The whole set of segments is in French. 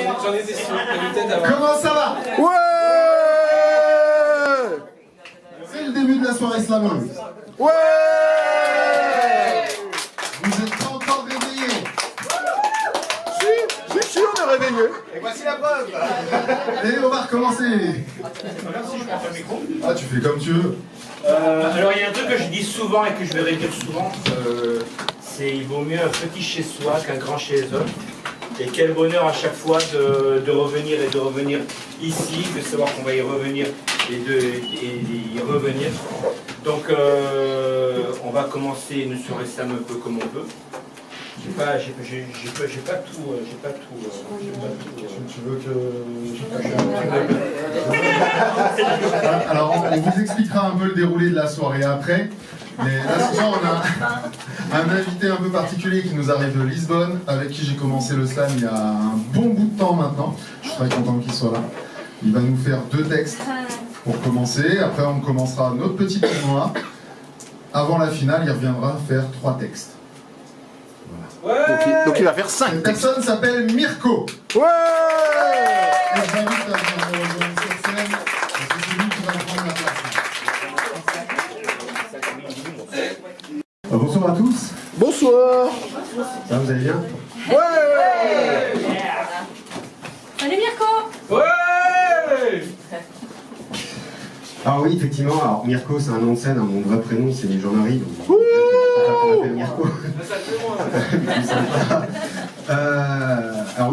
J'en étais sûr. Comment ça va? Ouais! C'est le début de la soirée slameuse. Ouais! Vous n'êtes pas encore réveillés. Si, on est réveillés. Et voici la preuve. Et on va recommencer. Ah, tu fais comme tu veux. Alors il y a un truc que je dis souvent et que je vais redire souvent, c'est il vaut mieux un petit chez soi qu'un grand chez les autres. Et quel bonheur à chaque fois de revenir et de revenir ici, de savoir qu'on va y revenir et d'y revenir. Donc on va commencer nous sur Sam un peu comme on peut. J'ai pas tout. Tu veux que... Alors, on vous expliquera un peu le déroulé de la soirée après. Mais là, ce soir, on a un invité un peu particulier qui nous arrive de Lisbonne, avec qui j'ai commencé le slam il y a un bon bout de temps maintenant. Je suis très content qu'il soit là. Il va nous faire 2 textes pour commencer. Après, on commencera notre petit tournoi. Avant la finale, il reviendra faire 3 textes. Donc il va faire 5 Cette textes. personne s'appelle Mirko. Ouais! Et je m'invite à venir me rejoindre sur scène, parce que c'est lui qui va prendre la place. Bonsoir à tous. Bonsoir! Ça, vous allez bien? Ouais! Salut Mirko! Ouais! Alors oui, effectivement, alors Mirko c'est un nom de scène, hein, mon vrai prénom c'est Jean-Marie, donc on m'appelle Mirko. Alors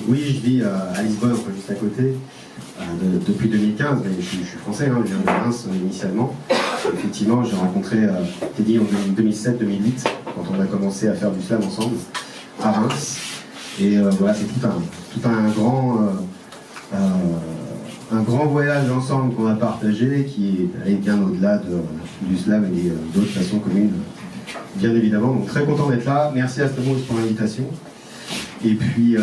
oui, je vis à Lisbonne, enfin, juste à côté, depuis 2015, mais je suis français, hein, je viens de Reims initialement. Effectivement, j'ai rencontré Teddy en 2007-2008, quand on a commencé à faire du slam ensemble, à Reims. Et voilà, c'est tout un grand voyage ensemble qu'on a partagé, qui est allé bien au-delà du slam et d'autres façons communes, bien évidemment. Donc très content d'être là. Merci à Stamos pour l'invitation. Et puis,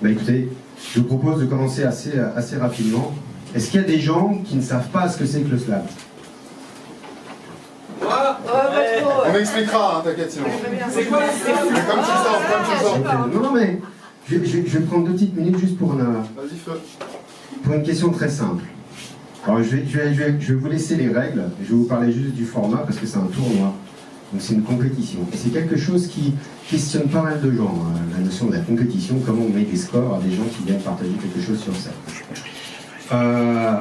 écoutez, je vous propose de commencer assez rapidement. Est-ce qu'il y a des gens qui ne savent pas ce que c'est que le slam? On expliquera, hein, t'inquiète sinon. C'est quoi Comme tu le sens. Non, mais je vais prendre 2 petites minutes juste pour Vas-y, feu. une question très simple. Alors je vais vous laisser les règles, je vais vous parler juste du format parce que c'est un tournoi, donc c'est une compétition. Et c'est quelque chose qui questionne pas mal de gens, hein, la notion de la compétition, comment on met des scores à des gens qui viennent partager quelque chose sur ça.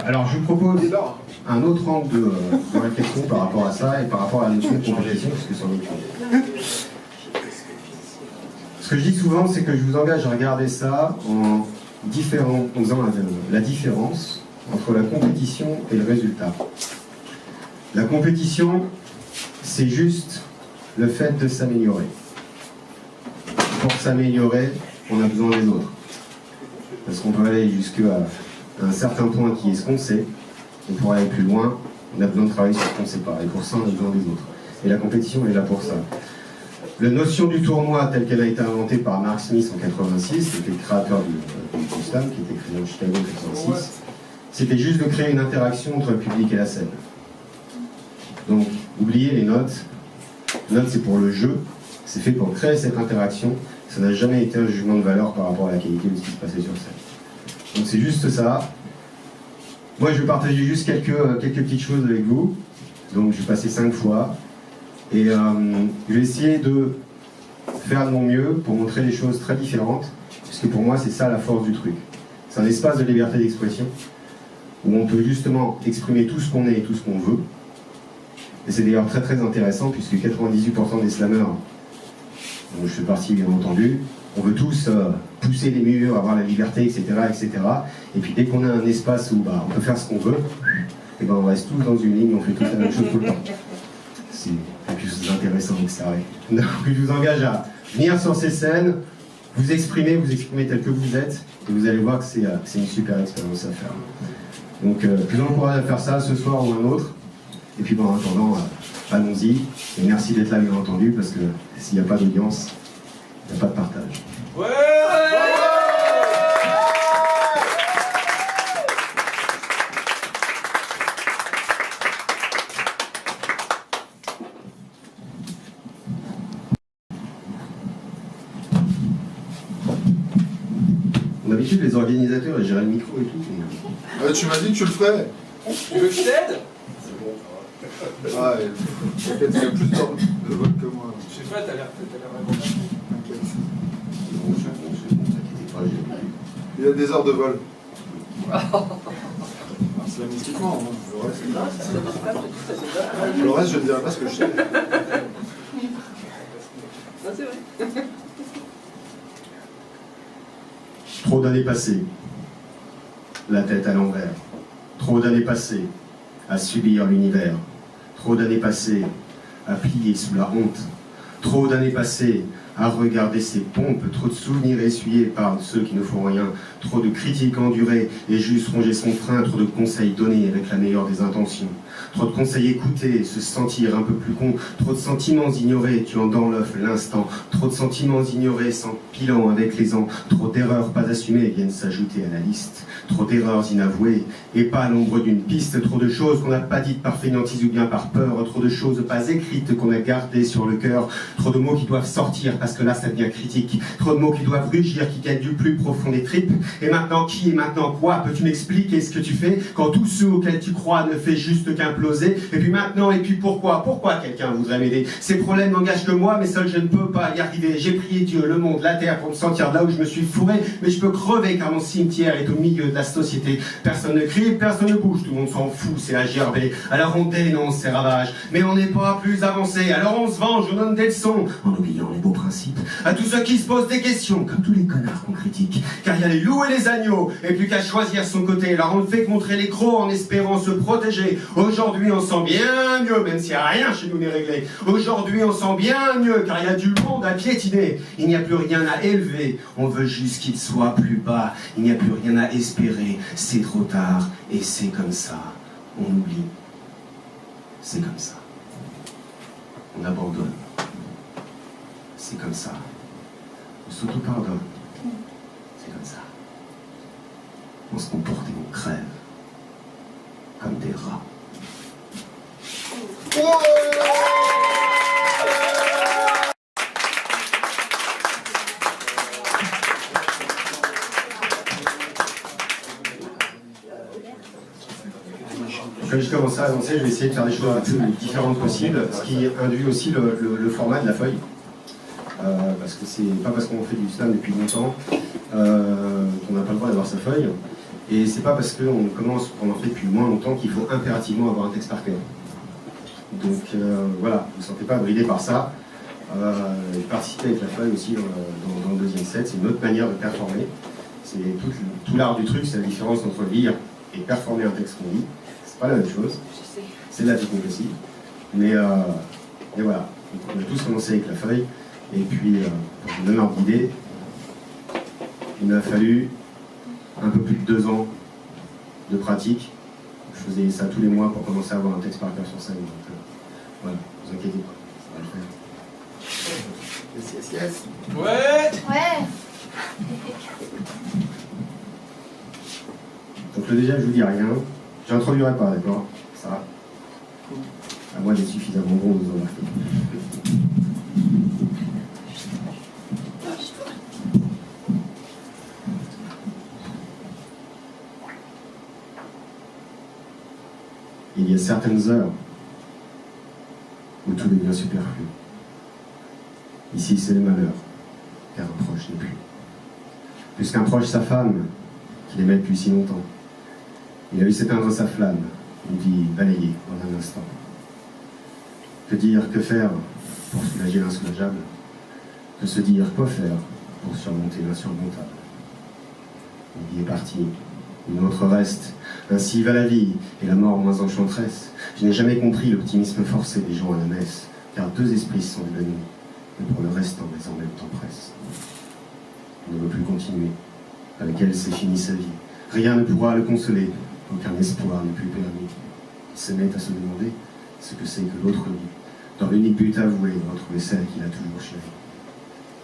Alors je vous propose un autre angle de réflexion par rapport à ça et par rapport à la notion de compétition, parce que c'en est une. Ce que je dis souvent, c'est que je vous engage à regarder ça en faisant la différence entre la compétition et le résultat. La compétition, c'est juste le fait de s'améliorer. Pour s'améliorer, on a besoin des autres. Parce qu'on peut aller jusqu'à un certain point qui est ce qu'on sait, et pour aller plus loin, on a besoin de travailler sur ce qu'on ne sait pas. Et pour ça, on a besoin des autres. Et la compétition est là pour ça. La notion du tournoi, telle qu'elle a été inventée par Mark Smith en 86, qui était le créateur du slam, qui était créé en Chicago en 86, c'était juste de créer une interaction entre le public et la scène. Donc, oubliez les notes. Les notes, c'est pour le jeu. C'est fait pour créer cette interaction. Ça n'a jamais été un jugement de valeur par rapport à la qualité de ce qui se passait sur scène. Donc, c'est juste ça. Moi, je vais partager juste quelques petites choses avec vous. Donc, je vais passer 5 fois. Et je vais essayer de faire de mon mieux pour montrer des choses très différentes, puisque pour moi c'est ça la force du truc. C'est un espace de liberté d'expression, où on peut justement exprimer tout ce qu'on est et tout ce qu'on veut. Et c'est d'ailleurs très très intéressant, puisque 98% des slammers, dont je fais partie bien entendu, on veut tous pousser les murs, avoir la liberté, etc. etc. Et puis dès qu'on a un espace où on peut faire ce qu'on veut, et on reste tous dans une ligne, on fait tous la même chose tout le temps. C'est quelque chose d'intéressant à observer. Donc je vous engage à venir sur ces scènes, vous exprimer tel que vous êtes, et vous allez voir que c'est une super expérience à faire. Donc je vous encourage à faire ça ce soir ou un autre. Et puis en attendant, allons-y. Et merci d'être là bien entendu, parce que s'il n'y a pas d'audience, il n'y a pas de partage. Ouais! D'habitude, les organisateurs, ils gèrent le micro et tout. Tu m'as dit que tu le ferais. Tu veux que je t'aide? Ah, peut-être qu'il y a plus de vol que moi. Je sais pas, t'as l'air vraiment. T'inquiète. Bon, c'est bon, t'inquiète pas, j'ai compris. Il y a des heures de vol. C'est mystiquement, hein. Le reste, je ne dirai pas ce que je sais. C'est vrai. Trop d'années passées, la tête à l'envers. Trop d'années passées à subir l'univers. Trop d'années passées à plier sous la honte. Trop d'années passées à regarder ses pompes. Trop de souvenirs essuyés par ceux qui ne font rien. Trop de critiques endurées et juste ronger son frein. Trop de conseils donnés avec la meilleure des intentions. Trop de conseils écoutés, se sentir un peu plus con. Trop de sentiments ignorés tuant dans l'œuf l'instant. Trop de sentiments ignorés s'empilant avec les ans. Trop d'erreurs pas assumées viennent s'ajouter à la liste. Trop d'erreurs inavouées et pas à l'ombre d'une piste. Trop de choses qu'on n'a pas dites par fainéantise ou bien par peur. Trop de choses pas écrites qu'on a gardées sur le cœur. Trop de mots qui doivent sortir parce que là ça devient critique. Trop de mots qui doivent rugir, qui viennent du plus profond des tripes. Et maintenant qui et maintenant quoi? Peux-tu m'expliquer ce que tu fais quand tous ceux auxquels tu crois ne fait juste qu'imploser? Et puis maintenant, et puis pourquoi? Pourquoi quelqu'un voudrait m'aider? Ces problèmes n'engagent que moi, mais seul je ne peux pas y arriver. J'ai prié Dieu, le monde, la terre pour me sentir là où je me suis fourré, mais je peux crever car mon cimetière est au milieu de la société. Personne ne crie, personne ne bouge, tout le monde s'en fout, c'est la gerbée. Alors on dénonce ces ravages, mais on n'est pas plus avancé. Alors on se venge, on donne des leçons, en oubliant les beaux principes. À tous ceux qui se posent des questions, comme tous les connards qu'on critique. Car il y a les loups et les agneaux, et plus qu'à choisir son côté. Alors on ne fait que montrer les crocs en espérant se protéger. Aujourd'hui on sent bien mieux, même s'il n'y a rien chez nous n'est réglé. Aujourd'hui on sent bien mieux, car il y a du monde à piétiner. Il n'y a plus rien à élever, on veut juste qu'il soit plus bas. Il n'y a plus rien à espérer, c'est trop tard, et c'est comme ça. On oublie. C'est comme ça. On abandonne. C'est comme ça. On s'auto-pardonne. C'est comme ça. On se comporte et on crève. Comme des rats. Quand je commence à avancer, je vais essayer de faire des choses les plus différentes possibles, ce qui induit aussi le format de la feuille. Parce que c'est pas parce qu'on fait du slam depuis longtemps qu'on n'a pas le droit d'avoir sa feuille. Et c'est pas parce qu'on commence, qu'on en fait depuis moins longtemps qu'il faut impérativement avoir un texte par cœur. Donc voilà, vous ne sentez pas bridé par ça. Participer avec la feuille aussi dans le deuxième set, c'est une autre manière de performer. C'est tout l'art du truc, c'est la différence entre lire et performer un texte qu'on lit. C'est pas la même chose. C'est de la technique aussi. Mais voilà, donc, on a tous commencé avec la feuille. Et puis, pour vous donner un ordre d'idée, il m'a fallu un peu plus de 2 ans de pratique. Je faisais ça tous les mois pour commencer à avoir un texte par cœur sur scène. Donc, voilà, ne vous inquiétez pas, ça va le faire. Yes, yes, yes. Ouais. Ouais. Donc le deuxième, je vous dis rien. Je n'introduirai pas, d'accord? Ça. À moi d'être suffisamment bon, vous embarquer. Il y a certaines heures où tout devient superflu. Ici, c'est le malheur, car un proche n'est plus. Plus qu'un proche, sa femme, qu'il aimait depuis si longtemps. Il a vu s'éteindre sa flamme, une vie balayée en un instant. Que dire, que faire pour soulager l'insoulageable? Que se dire, quoi faire pour surmonter l'insurmontable? Une vie est partie, une autre reste. Ainsi va la vie, et la mort moins enchanteresse. Je n'ai jamais compris l'optimisme forcé des gens à la messe, car 2 esprits sont évanouis, mais pour le restant, les en même temps presse. On ne veut plus continuer. Avec elle, c'est fini sa vie. Rien ne pourra le consoler, aucun espoir n'est plus permis. Il se met à se demander ce que c'est que l'autre vie, dans l'unique but avoué de retrouver celle qu'il a toujours chérie.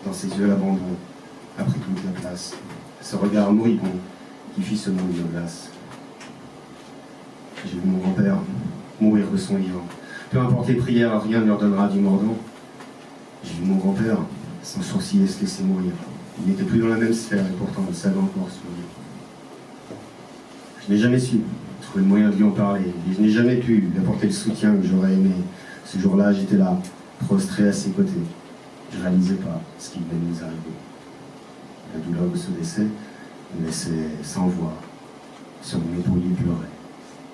Dans ses yeux, l'abandon a pris toute la place. Ce regard moribond qui fit ce monde de glace. J'ai vu mon grand-père mourir de son vivant. Peu importe les prières, rien ne leur donnera du mordant. J'ai vu mon grand-père, sans sourciller, se laisser mourir. Il n'était plus dans la même sphère et pourtant il savait encore sur lui. Je n'ai jamais su trouver le moyen de lui en parler. Et je n'ai jamais pu lui apporter le soutien que j'aurais aimé. Ce jour-là, j'étais là, prostré à ses côtés. Je ne réalisais pas ce qui venait de nous arriver. La douleur de ce décès me laissait sans voix. Sur mon épaule, il pleurait.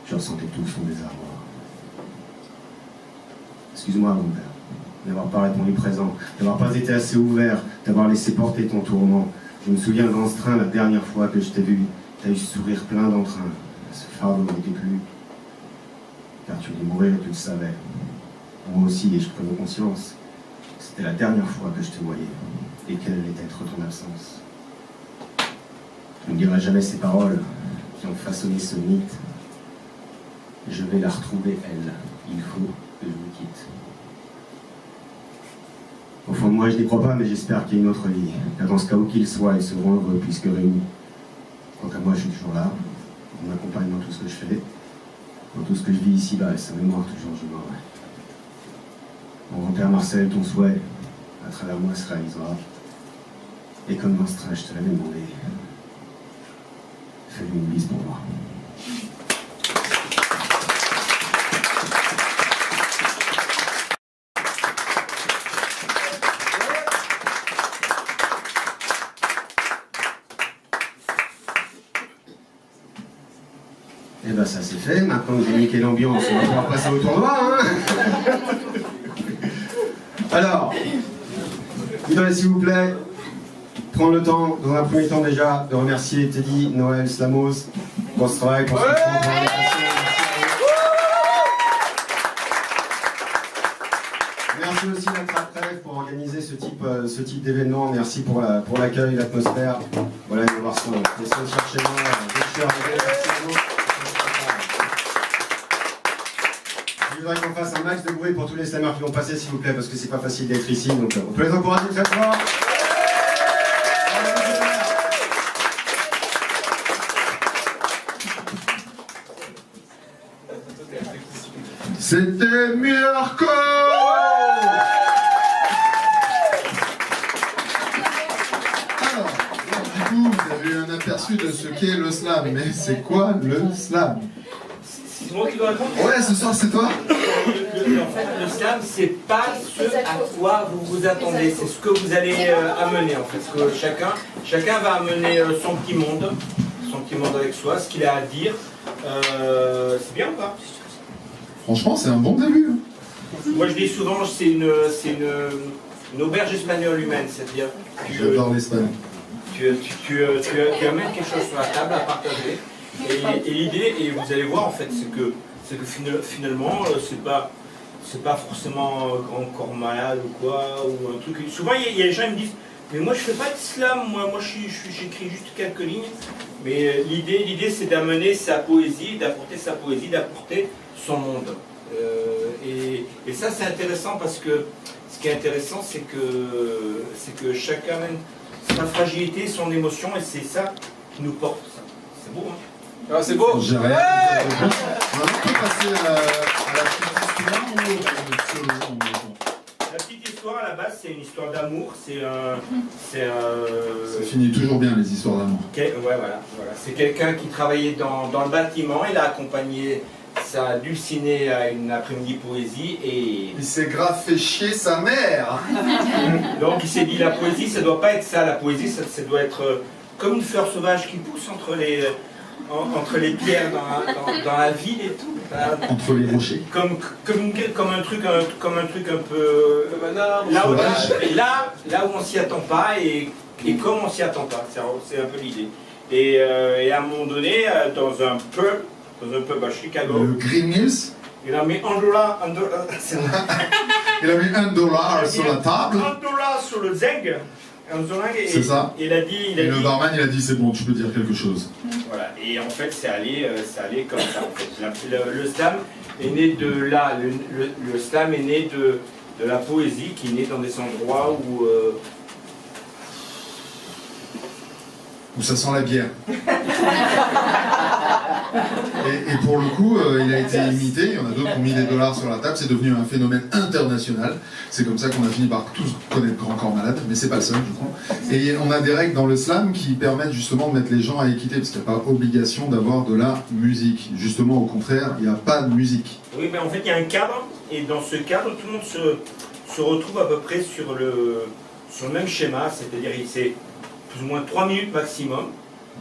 Je ressentais tout son désarroi. Excuse-moi, mon père, d'avoir pas répondu présent, d'avoir pas été assez ouvert, d'avoir laissé porter ton tourment. Je me souviens dans ce train, la dernière fois que je t'ai vu, tu as eu ce sourire plein d'entrain. Ce fardeau n'était plus. Car tu allais mourir et tu le savais. Moi aussi, et je prenais conscience. C'était la dernière fois que je te voyais. Et quelle allait être ton absence. Je ne dirai jamais ces paroles qui ont façonné ce mythe. Je vais la retrouver, elle. Il faut que je vous quitte. Au fond de moi, je n'y crois pas, mais j'espère qu'il y a une autre vie. Car dans ce cas où qu'il soit, ils seront heureux puisque réunis. Quant à moi, je suis toujours là. On m'accompagne dans tout ce que je fais. Dans tout ce que je vis ici-bas, et sa mémoire toujours, je m'en vais. Mon grand-père Marcel, ton souhait, à travers moi, se réalisera. Et comme dans ce train, je te l'avais demandé, fais-lui une bise pour moi. Et ben ça c'est fait, maintenant que j'ai niqué l'ambiance, on va pouvoir passer au tournoi, hein. Alors, je voudrais s'il vous plaît prendre le temps, dans un premier temps déjà, de remercier Teddy, Noël, Slamos pour ce travail, pour ce temps, pour l'invitation. Merci aussi à notre après pour organiser ce type d'événement. Merci pour l'accueil, l'atmosphère. Voilà, il va voir son chercher moi. Merci à vous. Je voudrais qu'on fasse un max de bruit pour tous les slammers qui vont passer, s'il vous plaît, parce que c'est pas facile d'être ici, donc on peut les encourager très fort. C'était Mirko. Alors, du coup, vous avez eu un aperçu de ce qu'est le slam, mais c'est quoi le slam? C'est moi qui dois répondre. Ouais, ce soir c'est toi. En fait, le slam, c'est pas ce à quoi vous vous attendez, c'est ce que vous allez amener en fait. Ce que chacun va amener son petit monde avec soi, ce qu'il a à dire. C'est bien ou pas? Franchement, c'est un bon début. Moi, je dis souvent, c'est une auberge espagnole humaine, c'est-à-dire J'adore l'Espagne. tu amènes quelque chose sur la table à partager. Et l'idée, et vous allez voir en fait, c'est que finalement, c'est pas forcément grand corps malade ou quoi, ou un truc. Souvent, il y a des gens qui me disent, mais moi je fais pas de slam, moi j'écris juste quelques lignes. Mais l'idée c'est d'amener sa poésie, d'apporter son monde. Et ça c'est intéressant parce que ce qui est intéressant c'est que chacun amène sa fragilité, son émotion, et c'est ça qui nous porte. C'est beau, hein? Ah, c'est beau. J'ai rien. On peut passer à la petite histoire ou La petite histoire à la base, c'est une histoire d'amour. Ça finit toujours bien les histoires d'amour. Ouais, voilà. C'est quelqu'un qui travaillait dans le bâtiment. Il a accompagné sa dulcinée à une après-midi poésie et Il s'est grave fait chier sa mère. donc il s'est dit la poésie, ça doit pas être ça. La poésie, ça doit être comme une fleur sauvage qui pousse entre les pierres dans la ville et tout. Entre les rochers. Comme un truc un peu là où on s'y attend pas et comme on s'y attend pas, c'est un peu l'idée. Et à un moment donné, dans un pub à Chicago, Le Green Mills, il a mis $1 il a mis $1 sur la table. $1 sur le zeng. C'est ça. Et Et le barman il a dit c'est bon, tu peux dire quelque chose. Voilà. Et en fait, c'est allé comme ça. En fait. Le slam est né de là. Le slam est né de la poésie qui est née dans des endroits Où ça sent la bière. Et pour le coup, il a été imité, il y en a d'autres qui ont mis des dollars sur la table, c'est devenu un phénomène international. C'est comme ça qu'on a fini par tous connaître Grand Corps Malade, mais c'est pas le seul, je crois. Et on a des règles dans le slam qui permettent justement de mettre les gens à équité, parce qu'il n'y a pas obligation d'avoir de la musique. Justement, au contraire, il n'y a pas de musique. Oui, mais en fait, il y a un cadre, et dans ce cadre, tout le monde se retrouve à peu près sur le même schéma, c'est-à-dire c'est plus ou moins 3 minutes maximum.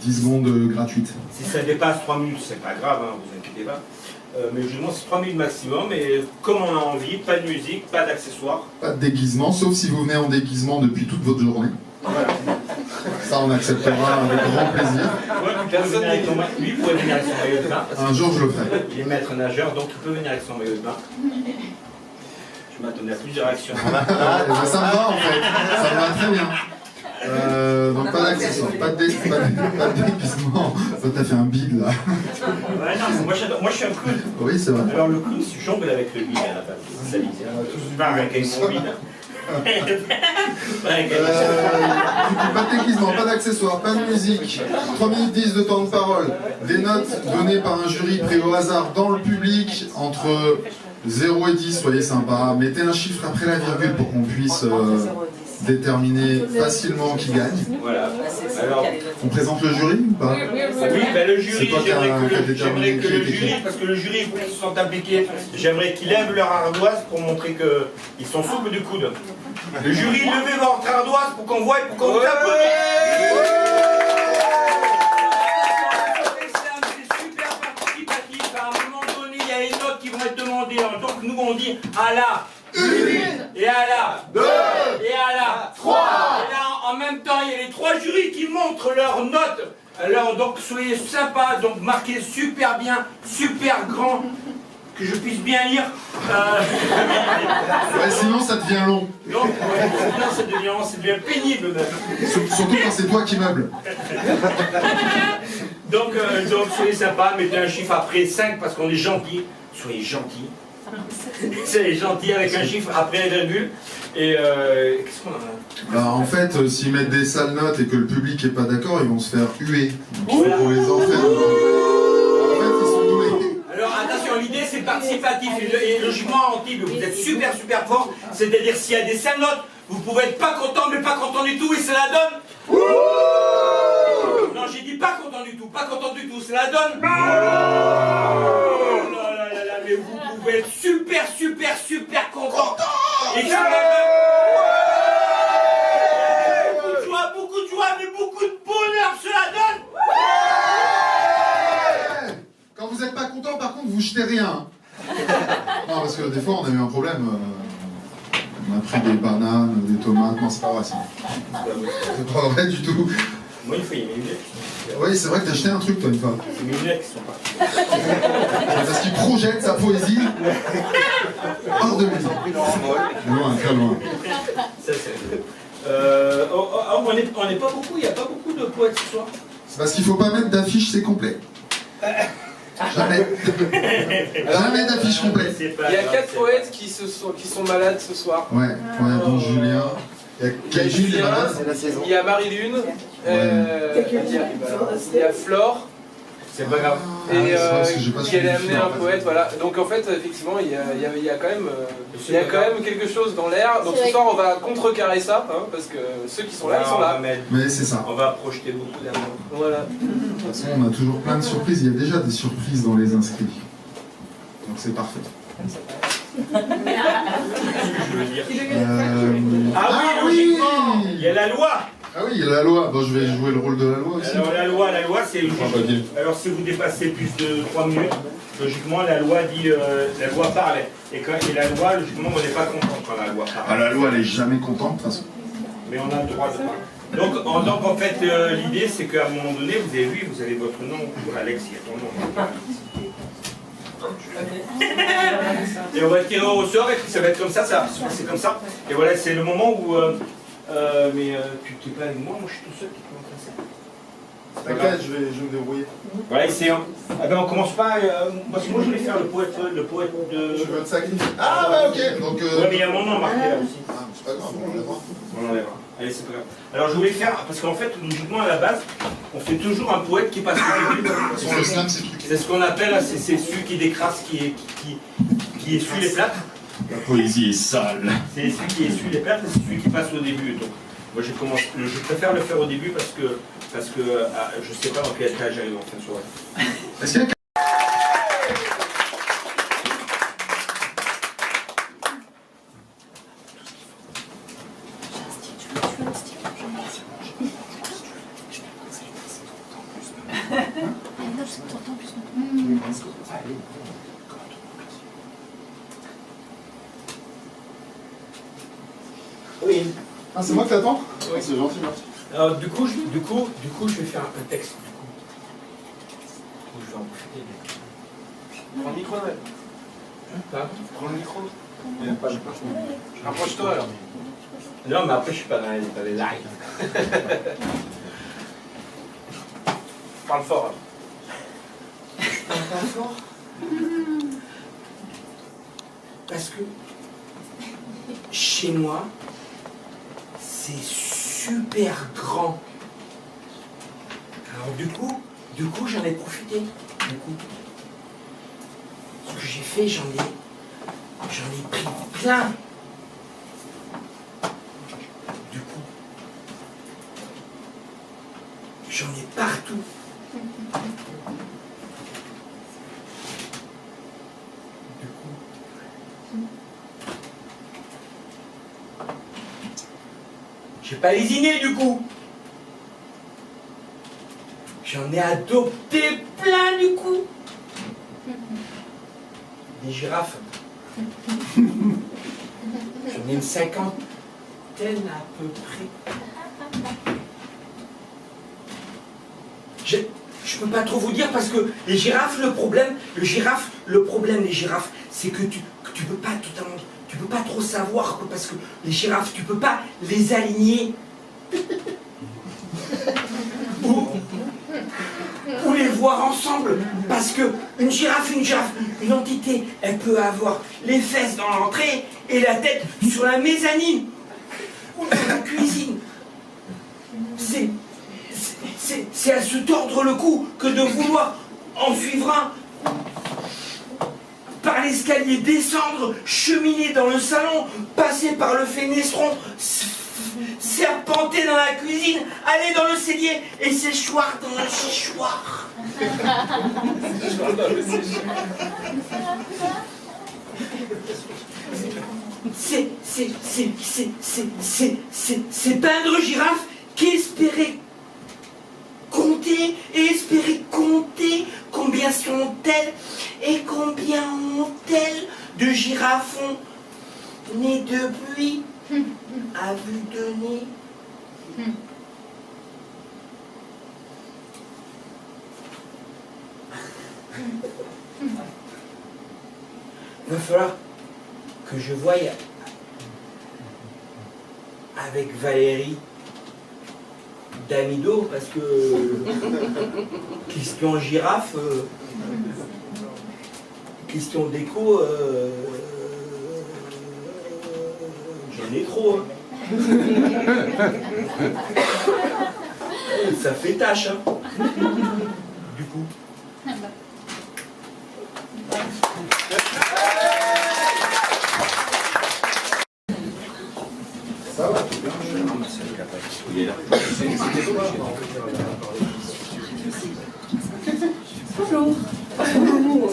10 secondes gratuites. Si ça dépasse 3 minutes, c'est pas grave, hein, vous inquiétez pas. Mais justement, c'est 3 minutes maximum, et comme on a envie, pas de musique, pas d'accessoires. Pas de déguisement, sauf si vous venez en déguisement depuis toute votre journée. Voilà. Ça, on acceptera avec grand plaisir. Ouais, lui pourrait venir avec son maillot de bain. parce Un jour, je le ferai. qu'il est maître nageur, donc il peut venir avec son maillot de bain. Je m'attendais à plusieurs réactions. Eh ben, ça me va en fait, ça me va très bien. Donc pas d'accessoires, pas de déguisement. Toi t'as fait un bide là. Ouais, non, moi je suis un clown. Oui c'est vrai. Alors le clown, je jongle avec le bide à la base. C'est ça l'idée. Je pars avec mon bide. Du coup, pas de déguisement, pas d'accessoires, pas de musique. 3 minutes 10 de temps de parole. Des notes données par un jury pris au hasard dans le public entre 0 et 10, soyez sympa. Mettez un chiffre après la virgule pour qu'on puisse déterminer facilement qui gagne. Voilà. Alors, On présente le jury ou pas? oui, ben le jury, C'est toi qui as j'aimerais que le déterminé jury, parce que le jury, pour qu'ils se sentent impliqués, j'aimerais qu'ils lèvent leur ardoise pour montrer qu'ils sont souples du coude. Le jury, levez votre ardoise pour qu'on voie et pour qu'on vous applaudisse. C'est super participatif. À un moment donné, il y a les notes qui vont être demandées. Donc nous, on dit à la 1, et à la 2, et à la 3. Et là, en même temps, il y a les 3 jurys qui montrent leurs notes. Alors, donc, soyez sympas, donc marquez super bien, super grand, que je puisse bien lire. Ouais, sinon ça devient long. Donc, sinon, ça devient pénible même. Surtout quand c'est toi qui meubles. Donc, soyez sympas, mettez un chiffre après 5 parce qu'on est gentil. Soyez gentils. Soyez gentils avec un chiffre après la virgule. Et qu'est-ce qu'on a? Bah, en fait, s'ils mettent des sales notes et que le public est pas d'accord, ils vont se faire huer. Donc il faut pour les entraîner. En fait, ils sont doués. Alors attention, l'idée c'est participatif et logiquement Antibes, vous êtes super fort, c'est-à-dire s'il y a des sales notes, vous pouvez être pas content mais pas content du tout et c'est la donne. Non, j'ai dit pas content du tout, c'est la donne. Oh là là là là, mais vous pouvez être super content. Et c'est la donne. Beaucoup de joie, mais beaucoup de bonheur, c'est la donne. Quand vous êtes pas content, par contre, vous jetez rien. Non, parce que des fois, on a eu un problème. On a pris des bananes, des tomates. Non, c'est pas vrai ça. C'est pas vrai du tout. Moi, il faut y aimer. Oui, c'est vrai que t'as acheté un truc, toi, une fois. C'est mes lunettes qui sont parties. Parce qu'il projette sa poésie hors de maison. Loin, très loin. Ça, c'est on n'est pas beaucoup, il n'y a pas beaucoup de poètes ce soir. C'est parce qu'il faut pas mettre d'affiche, c'est complet. Jamais. Jamais d'affiche complète. Il y a 4 poètes qui sont malades ce soir. Ouais, dont Julien. Il y a quel Julien, il y a Marie-Lune, il y a Flore. C'est pas grave. Et c'est vrai, parce que j'ai pas qui allait suivi amener Flore, un en fait. poète, voilà. Donc en fait, effectivement, il y a quand même quelque chose dans l'air. Donc ce soir, on va contrecarrer ça, hein, parce que ceux qui sont là, ils sont là. Mais c'est ça. On va projeter beaucoup d'amour. Voilà. De toute façon, on a toujours plein de surprises. Il y a déjà des surprises dans les inscrits. Donc c'est parfait. Je veux dire. Ah oui, logiquement, il y a la loi. Ah oui, il y a la loi. Bon, je vais jouer le rôle de la loi aussi. Alors la loi c'est alors si vous dépassez plus de 3 minutes, logiquement la loi dit la loi parle. Et la loi, logiquement, on n'est pas content quand la loi parle. Ah, la loi, elle est jamais contente, de toute façon. Mais on a le droit de parler. Donc en fait, l'idée c'est qu'à un moment donné, vous avez vu, vous avez votre nom, Alex, il y a ton nom. Et on va tirer au sort et puis ça va être comme ça, c'est comme ça. Et voilà, c'est le moment où... mais tu t'es pas avec moi je suis tout seul qui commence à ça. T'inquiète, je vais me débrouiller. Voilà, essayons. Ah ben on commence pas, parce que moi je voulais faire le poète de... Je veux te sacrifier. Ah bah ok. Donc, Ouais mais il y a mon nom marqué là aussi. Ah, c'est pas grave, on l'enlèvera. On l'enlèvera. Allez, c'est pas grave. Alors je voulais faire, parce qu'en fait, logiquement à la base, on fait toujours un poète qui passe au début. Sur le slam, c'est C'est ce qu'on appelle, c'est celui qui décrase, qui essuie les plâtres. La poésie est sale. C'est celui qui essuie les plâtres et c'est celui qui passe au début. Donc, moi je préfère le faire au début parce que je sais pas dans quel cas j'arrive en fin de soirée. Est-ce qu'il y a Oui. Ah, c'est moi que t'attends? Oui, c'est gentil, merci. Alors du coup, je vais faire un texte. Du coup, je vais en profiter. Prends le micro, ouais. Prends le micro. Rapproche-toi alors. Non, mais après je suis pas dans les lives. Parle fort. Alors. Parle fort. Parce que chez moi, c'est super grand. Alors du coup j'en ai profité. Ce que j'ai fait, j'en ai pris plein. Du coup, j'en ai partout. Du coup, j'ai pas lésiné du coup. J'en ai adopté plein du coup. Des girafes. J'en ai une cinquantaine à peu près. Je peux pas trop vous dire parce que les girafes, le problème des girafes, c'est que tu peux pas totalement, tu peux pas trop savoir quoi, parce que les girafes, tu peux pas les aligner. Ou les voir ensemble, parce que une girafe, une entité, elle peut avoir les fesses dans l'entrée et la tête sur la mezzanine ou dans la cuisine. C'est à se tordre le cou que de vouloir en suivre un par l'escalier, descendre, cheminer dans le salon, passer par le fenestron, serpenter dans la cuisine, aller dans le cellier et s'échoir dans le séchoir. C'est peindre girafe qui espérait compter et espérer compter combien sont-elles et combien ont-elles de girafes nées depuis à vue de nez. Il va falloir que je voie avec Valérie Damido parce que question girafe, question déco, j'en ai trop. Hein. Ça fait tâche. Hein. Du coup. Ça va? Bonjour.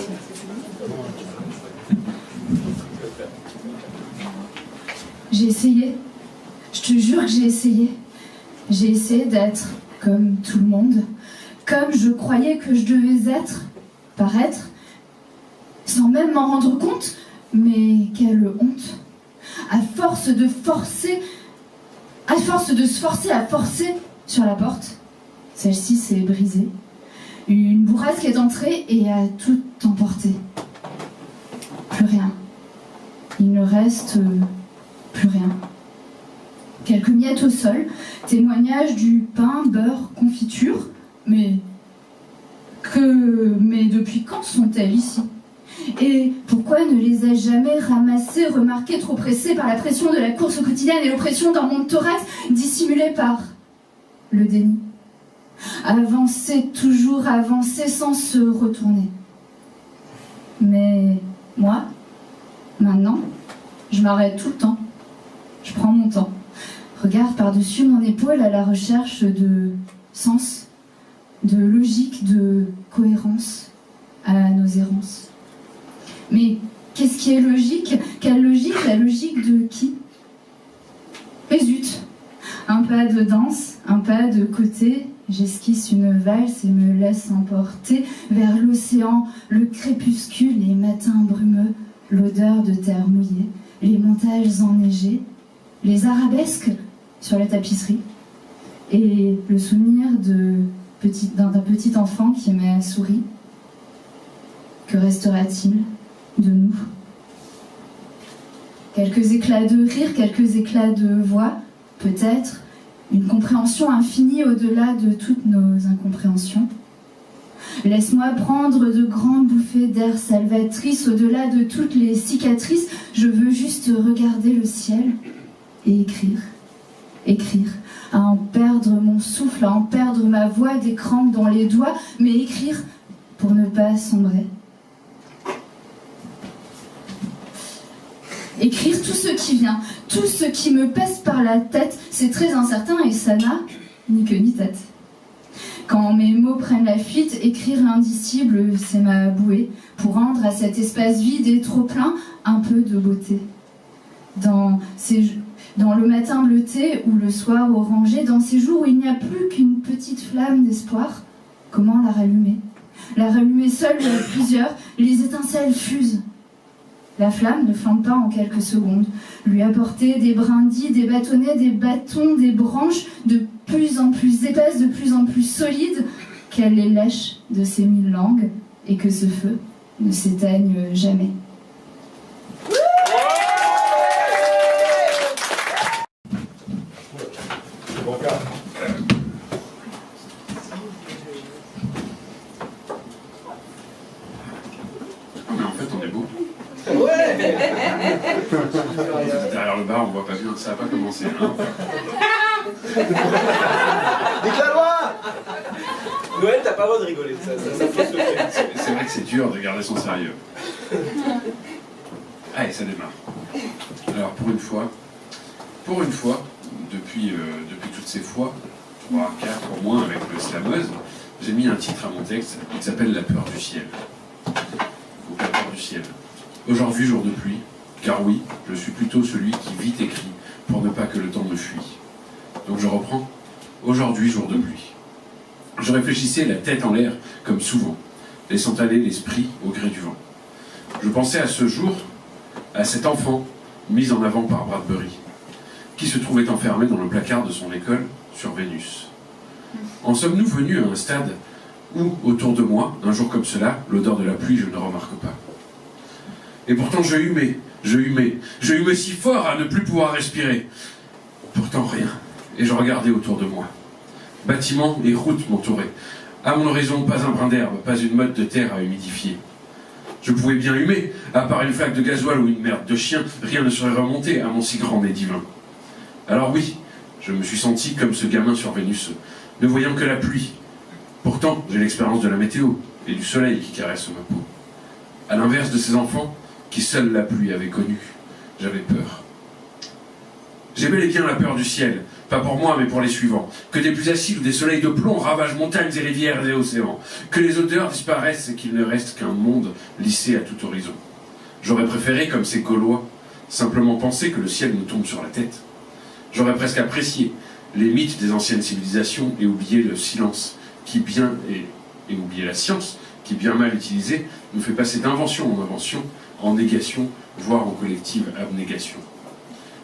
J'ai essayé. Je te jure que j'ai essayé. J'ai essayé d'être comme tout le monde, comme je croyais que je devais être, paraître, sans même m'en rendre compte. Mais quelle honte! À force de se forcer à forcer sur la porte, celle-ci s'est brisée. Une bourrasque est entrée et a tout emporté. Plus rien. Il ne reste plus rien. Quelques miettes au sol, témoignage du pain, beurre, confiture. Mais depuis quand sont-elles ici? Et pourquoi ne les ai-je jamais ramassés, remarqués, trop pressés par la pression de la course quotidienne et l'oppression dans mon thorax, dissimulée par le déni? Avancer, toujours avancer sans se retourner. Mais moi, maintenant, je m'arrête tout le temps. Je prends mon temps. Regarde par-dessus mon épaule à la recherche de sens, de logique, de cohérence à nos errances. Mais qu'est-ce qui est logique? Quelle logique? La logique de qui? Mais zut! Un pas de danse, un pas de côté, j'esquisse une valse et me laisse emporter vers l'océan, le crépuscule, les matins brumeux, l'odeur de terre mouillée, les montages enneigés, les arabesques sur la tapisserie, et le souvenir d'un petit enfant qui m'a souri. Que restera-t-il de nous? Quelques éclats de rire, quelques éclats de voix, peut-être une compréhension infinie au-delà de toutes nos incompréhensions. Laisse-moi prendre de grandes bouffées d'air salvatrice au-delà de toutes les cicatrices. Je veux juste regarder le ciel et écrire. Écrire, à en perdre mon souffle, à en perdre ma voix, des crampes dans les doigts, mais écrire pour ne pas sombrer. Écrire tout ce qui vient, tout ce qui me passe par la tête, c'est très incertain et ça n'a ni queue ni tête. Quand mes mots prennent la fuite, écrire l'indicible, c'est ma bouée, pour rendre à cet espace vide et trop plein un peu de beauté. Dans le matin bleuté ou le soir orangé, dans ces jours où il n'y a plus qu'une petite flamme d'espoir, comment la rallumer? La rallumer seule ou avec plusieurs, les étincelles fusent. La flamme ne flambe pas en quelques secondes. Lui apporter des brindilles, des bâtonnets, des bâtons, des branches de plus en plus épaisses, de plus en plus solides, qu'elle les lèche de ses 1000 langues et que ce feu ne s'éteigne jamais. Mais en fait, on est beau. Ouais. Derrière le bar, on voit pas bien. Ça a pas commencé. Hein. Déclare-moi! Noël, t'as pas le droit de rigoler. Ça fausse le fait. C'est vrai que c'est dur de garder son sérieux. Allez, ça démarre. Alors, pour une fois, depuis toutes ces fois, 3, 4 au moins avec le slameuse, j'ai mis un titre à mon texte qui s'appelle La peur du ciel. Ou La peur du ciel. Aujourd'hui, jour de pluie, car oui, je suis plutôt celui qui vite écrit pour ne pas que le temps me fuit. Donc je reprends. Aujourd'hui, jour de pluie. Je réfléchissais la tête en l'air, comme souvent, laissant aller l'esprit au gré du vent. Je pensais à ce jour, à cet enfant mis en avant par Bradbury, qui se trouvait enfermé dans le placard de son école sur Vénus. En sommes-nous venus à un stade où, autour de moi, un jour comme cela, l'odeur de la pluie, je ne remarque pas. Et pourtant je humais si fort à ne plus pouvoir respirer. Pourtant rien, et je regardais autour de moi. Bâtiments et routes m'entouraient. À mon horizon, pas un brin d'herbe, pas une motte de terre à humidifier. Je pouvais bien humer, à part une flaque de gasoil ou une merde de chien, rien ne serait remonté à mon si grand nez divin. Alors oui, je me suis senti comme ce gamin sur Vénus, ne voyant que la pluie. Pourtant, j'ai l'expérience de la météo et du soleil qui caresse ma peau. À l'inverse de ces enfants, qui seule la pluie avait connu, j'avais peur. J'ai bel et bien la peur du ciel, pas pour moi mais pour les suivants. Que des pluies acides ou des soleils de plomb ravagent montagnes et rivières et océans. Que les odeurs disparaissent et qu'il ne reste qu'un monde lissé à tout horizon. J'aurais préféré, comme ces Gaulois, simplement penser que le ciel nous tombe sur la tête. J'aurais presque apprécié les mythes des anciennes civilisations et oublié le silence qui bien et oublier la science qui, bien mal utilisée, nous fait passer d'invention en invention, en négation, voire en collective abnégation.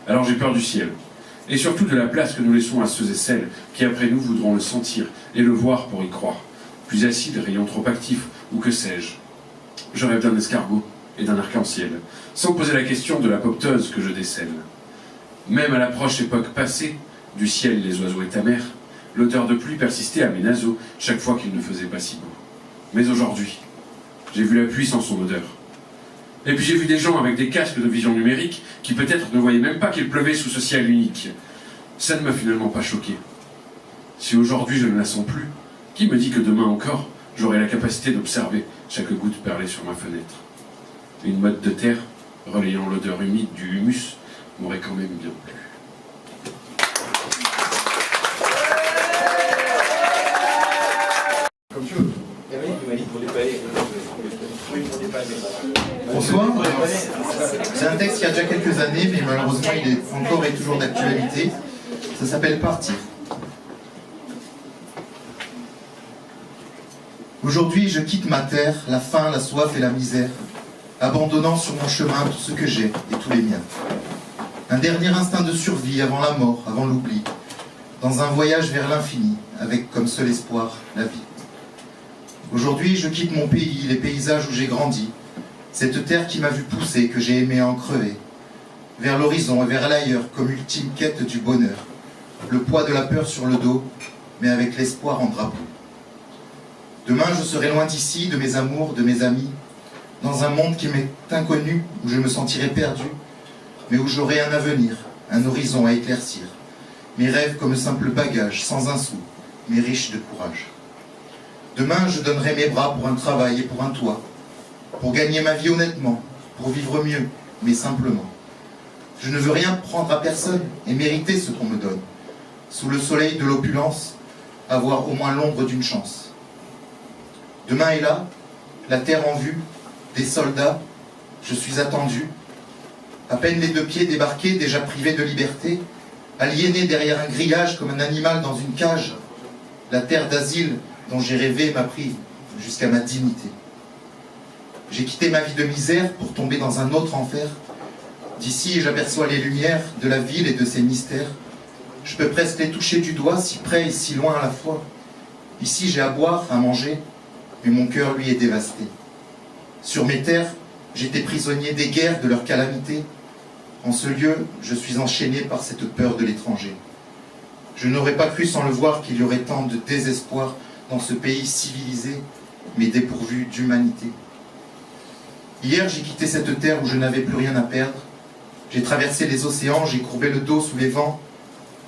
Alors j'ai peur du ciel, et surtout de la place que nous laissons à ceux et celles qui après nous voudront le sentir et le voir pour y croire, plus acide, rayon trop actif, ou que sais-je. Je rêve d'un escargot et d'un arc-en-ciel, sans poser la question de l'apoptose que je décèle. Même à la proche époque passée, du ciel les oiseaux étaient amers, l'odeur de pluie persistait à mes naseaux chaque fois qu'il ne faisait pas si beau. Mais aujourd'hui, j'ai vu la pluie sans son odeur, Et puis j'ai vu des gens avec des casques de vision numérique qui peut-être ne voyaient même pas qu'il pleuvait sous ce ciel unique. Ça ne m'a finalement pas choqué. Si aujourd'hui je ne la sens plus, qui me dit que demain encore, j'aurai la capacité d'observer chaque goutte perlée sur ma fenêtre? Une motte de terre, relayant l'odeur humide du humus, m'aurait quand même bien plu. Comme tu veux. Bonsoir. C'est un texte qui a déjà quelques années, mais malheureusement il est encore et toujours d'actualité. Ça s'appelle Partir. Aujourd'hui, je quitte ma terre, la faim, la soif et la misère, abandonnant sur mon chemin tout ce que j'ai et tous les miens. Un dernier instinct de survie avant la mort, avant l'oubli, dans un voyage vers l'infini, avec comme seul espoir la vie. Aujourd'hui, je quitte mon pays, les paysages où j'ai grandi, cette terre qui m'a vu pousser, que j'ai aimé en crever, vers l'horizon et vers l'ailleurs, comme ultime quête du bonheur, le poids de la peur sur le dos, mais avec l'espoir en drapeau. Demain, je serai loin d'ici, de mes amours, de mes amis, dans un monde qui m'est inconnu, où je me sentirai perdu, mais où j'aurai un avenir, un horizon à éclaircir. Mes rêves comme simple bagage, sans un sou, mais riche de courage. Demain, je donnerai mes bras pour un travail et pour un toit, pour gagner ma vie honnêtement, pour vivre mieux, mais simplement. Je ne veux rien prendre à personne et mériter ce qu'on me donne. Sous le soleil de l'opulence, avoir au moins l'ombre d'une chance. Demain est là, la terre en vue, des soldats, je suis attendu. À peine les deux pieds débarqués, déjà privés de liberté, aliéné derrière un grillage comme un animal dans une cage, la terre d'asile dont j'ai rêvé m'a pris jusqu'à ma dignité. J'ai quitté ma vie de misère pour tomber dans un autre enfer. D'ici, j'aperçois les lumières de la ville et de ses mystères. Je peux presque les toucher du doigt, si près et si loin à la fois. Ici, j'ai à boire, à manger, mais mon cœur, lui, est dévasté. Sur mes terres, j'étais prisonnier des guerres, de leurs calamités. En ce lieu, je suis enchaîné par cette peur de l'étranger. Je n'aurais pas cru sans le voir qu'il y aurait tant de désespoir dans ce pays civilisé, mais dépourvu d'humanité. Hier, j'ai quitté cette terre où je n'avais plus rien à perdre. J'ai traversé les océans, j'ai courbé le dos sous les vents.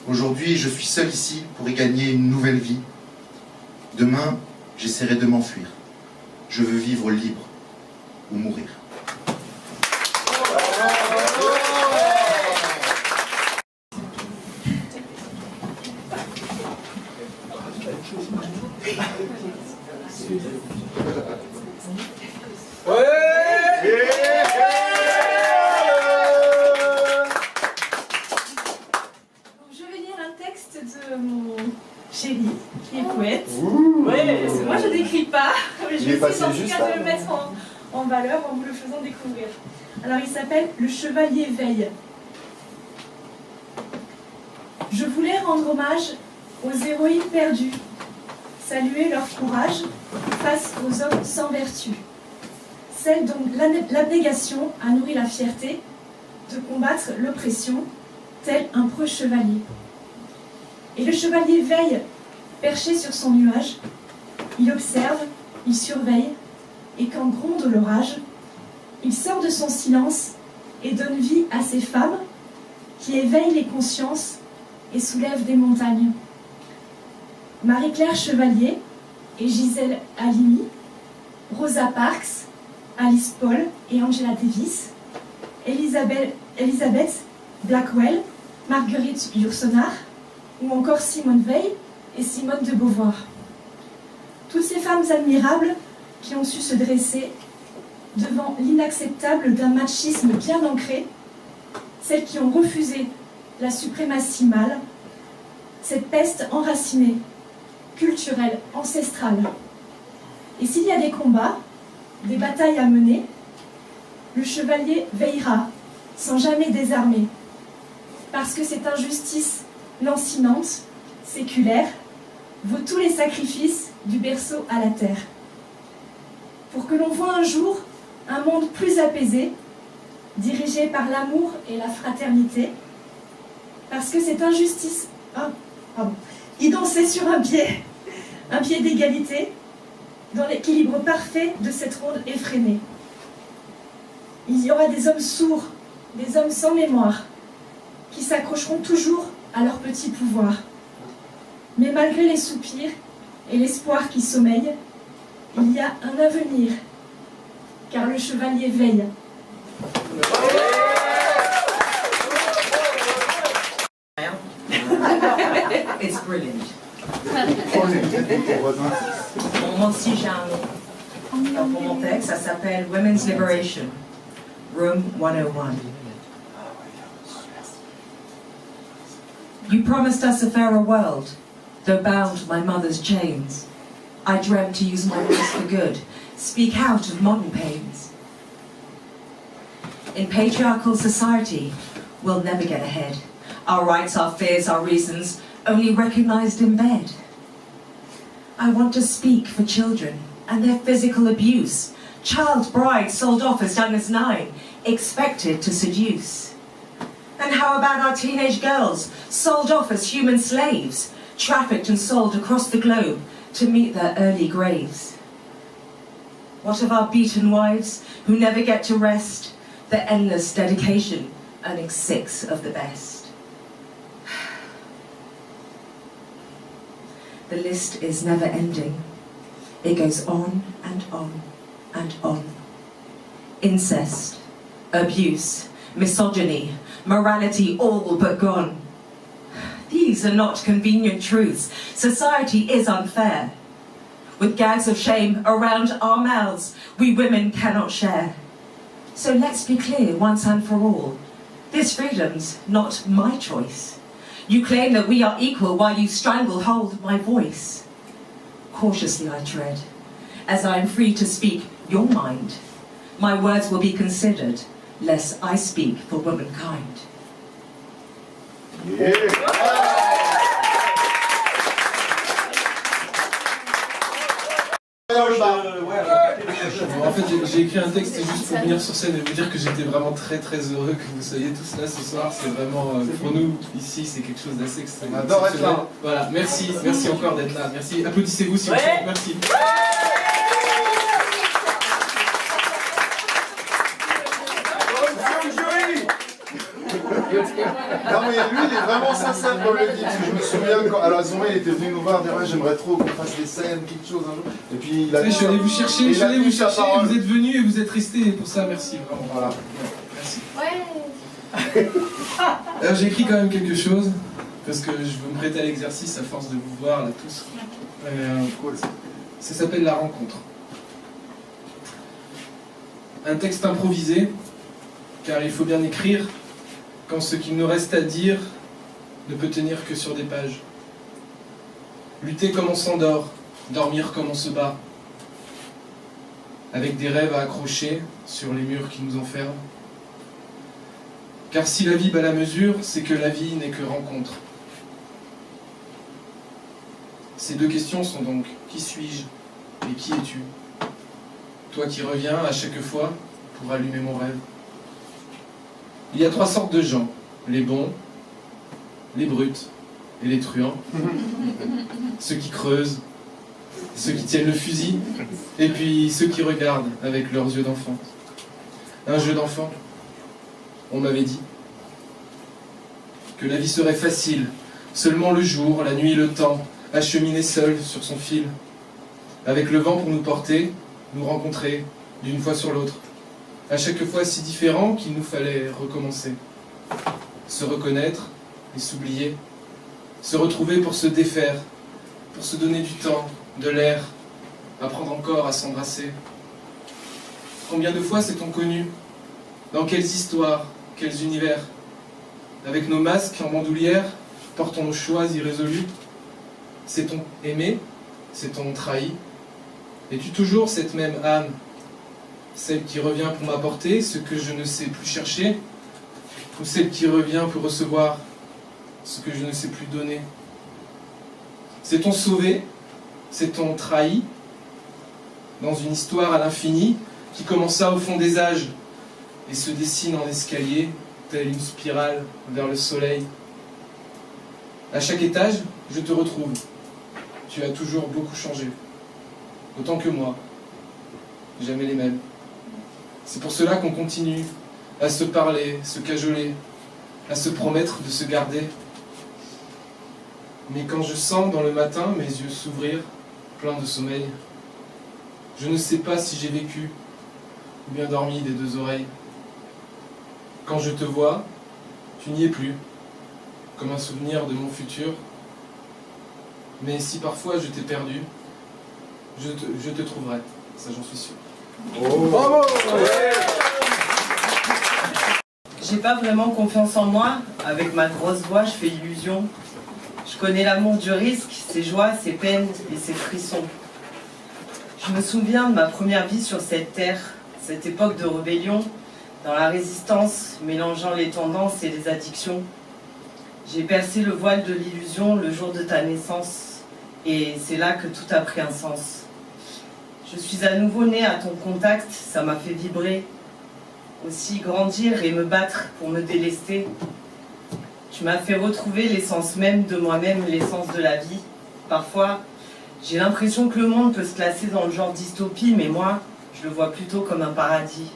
Aujourd'hui, je suis seul ici pour y gagner une nouvelle vie. Demain, j'essaierai de m'enfuir. Je veux vivre libre ou mourir. Je vais lire un texte de mon chéri, qui est poète. Ouais, moi je n'écris pas, mais je vais essayer en tout cas de le mettre en valeur en vous le faisant découvrir. Alors il s'appelle Le Chevalier Veille. Je voulais rendre hommage aux héroïnes perdues, saluer leur courage face aux hommes sans vertu, celles dont l'abnégation a nourri la fierté de combattre l'oppression, tel un preux chevalier. Et le chevalier veille, perché sur son nuage, il observe, il surveille, et quand gronde l'orage, il sort de son silence et donne vie à ces femmes qui éveillent les consciences et soulèvent des montagnes. Marie-Claire Chevalier et Gisèle Halimi, Rosa Parks, Alice Paul et Angela Davis, Elizabeth Blackwell, Marguerite Yourcenar, ou encore Simone Veil et Simone de Beauvoir. Toutes ces femmes admirables qui ont su se dresser devant l'inacceptable d'un machisme bien ancré, celles qui ont refusé la suprématie mâle, cette peste enracinée, culturelle, ancestrale. Et s'il y a des combats, des batailles à mener, le chevalier veillera, sans jamais désarmer, parce que cette injustice lancinante, séculaire, vaut tous les sacrifices du berceau à la terre. Pour que l'on voie un jour un monde plus apaisé, dirigé par l'amour et la fraternité, parce que cette injustice, énoncée sur un pied d'égalité, dans l'équilibre parfait de cette ronde effrénée. Il y aura des hommes sourds, des hommes sans mémoire, qui s'accrocheront toujours à leur petit pouvoir. Mais malgré les soupirs et l'espoir qui sommeille, il y a un avenir, car le chevalier veille. It's brilliant. Moi aussi, j'ai un nom pour mon texte, ça s'appelle Women's Liberation, Room 101. You promised us a fairer world, though bound to my mother's chains. I dreamt to use my voice for good, speak out of modern pains. In patriarchal society, we'll never get ahead. Our rights, our fears, our reasons, only recognized in bed. I want to speak for children and their physical abuse. Child brides sold off as young as 9, expected to seduce. And how about our teenage girls, sold off as human slaves, trafficked and sold across the globe to meet their early graves? What of our beaten wives who never get to rest, their endless dedication, earning 6 of the best? The list is never ending. It goes on and on and on. Incest, abuse, misogyny, morality all but gone. These are not convenient truths. Society is unfair. With gags of shame around our mouths, we women cannot share. So let's be clear once and for all. This freedom's not my choice. You claim that we are equal while you stranglehold my voice. Cautiously I tread, as I am free to speak your mind. My words will be considered, lest I speak for womankind. En fait, j'ai écrit un texte juste pour venir sur scène et vous dire que j'étais vraiment très très heureux que vous soyez tous là ce soir. C'est vraiment, pour nous, ici, c'est quelque chose d'assez exceptionnel. On adore être là. Voilà, merci encore d'être là. Merci, applaudissez-vous si vous sentez. Merci. Non mais lui il est vraiment sincère quand il le dit, parce que je me souviens quand à la soirée il était venu nous voir, dire ouais, j'aimerais trop qu'on fasse des scènes, quelque chose un jour. Et puis il a dit, Je suis allé vous chercher, vous êtes venus et vous êtes restés, et pour ça merci vraiment. Voilà. Merci. Ouais. Alors j'ai écrit quand même quelque chose, parce que je veux me prêter à l'exercice à force de vous voir là tous. Ça s'appelle La Rencontre. Un texte improvisé, car il faut bien écrire quand ce qu'il nous reste à dire ne peut tenir que sur des pages. Lutter comme on s'endort, dormir comme on se bat, avec des rêves à accrocher sur les murs qui nous enferment. Car si la vie bat la mesure, c'est que la vie n'est que rencontre. Ces deux questions sont donc « Qui suis-je » et « Qui es-tu » Toi qui reviens à chaque fois pour allumer mon rêve. Il y a 3 sortes de gens, les bons, les brutes et les truands. Ceux qui creusent, ceux qui tiennent le fusil, et puis ceux qui regardent avec leurs yeux d'enfant. Un jeu d'enfant, on m'avait dit que la vie serait facile, seulement le jour, la nuit, le temps, acheminer seul sur son fil, avec le vent pour nous porter, nous rencontrer d'une fois sur l'autre. À chaque fois si différent qu'il nous fallait recommencer. Se reconnaître et s'oublier. Se retrouver pour se défaire, pour se donner du temps, de l'air, apprendre encore à s'embrasser. Combien de fois s'est-on connu? Dans quelles histoires, quels univers? Avec nos masques en bandoulière, portons nos choix irrésolus. S'est-on aimé? S'est-on trahi? Es-tu toujours cette même âme? Celle qui revient pour m'apporter ce que je ne sais plus chercher, ou celle qui revient pour recevoir ce que je ne sais plus donner? S'est-on sauvé? S'est-on trahi? Dans une histoire à l'infini qui commença au fond des âges et se dessine en escalier, telle une spirale vers le soleil. À chaque étage, je te retrouve. Tu as toujours beaucoup changé. Autant que moi. Jamais les mêmes. C'est pour cela qu'on continue à se parler, se cajoler, à se promettre de se garder. Mais quand je sens dans le matin mes yeux s'ouvrir, pleins de sommeil, je ne sais pas si j'ai vécu ou bien dormi des deux oreilles. Quand je te vois, tu n'y es plus, comme un souvenir de mon futur. Mais si parfois je t'ai perdu, je te trouverai, ça j'en suis sûr. Oh. Bravo. J'ai pas vraiment confiance en moi. Avec ma grosse voix, je fais illusion. Je connais l'amour du risque, ses joies, ses peines et ses frissons. Je me souviens de ma première vie sur cette terre, cette époque de rébellion, dans la résistance, mélangeant les tendances et les addictions. J'ai percé le voile de l'illusion le jour de ta naissance, et c'est là que tout a pris un sens. Je suis à nouveau née à ton contact, ça m'a fait vibrer. Aussi grandir et me battre pour me délester. Tu m'as fait retrouver l'essence même de moi-même, l'essence de la vie. Parfois, j'ai l'impression que le monde peut se classer dans le genre dystopie, mais moi, je le vois plutôt comme un paradis.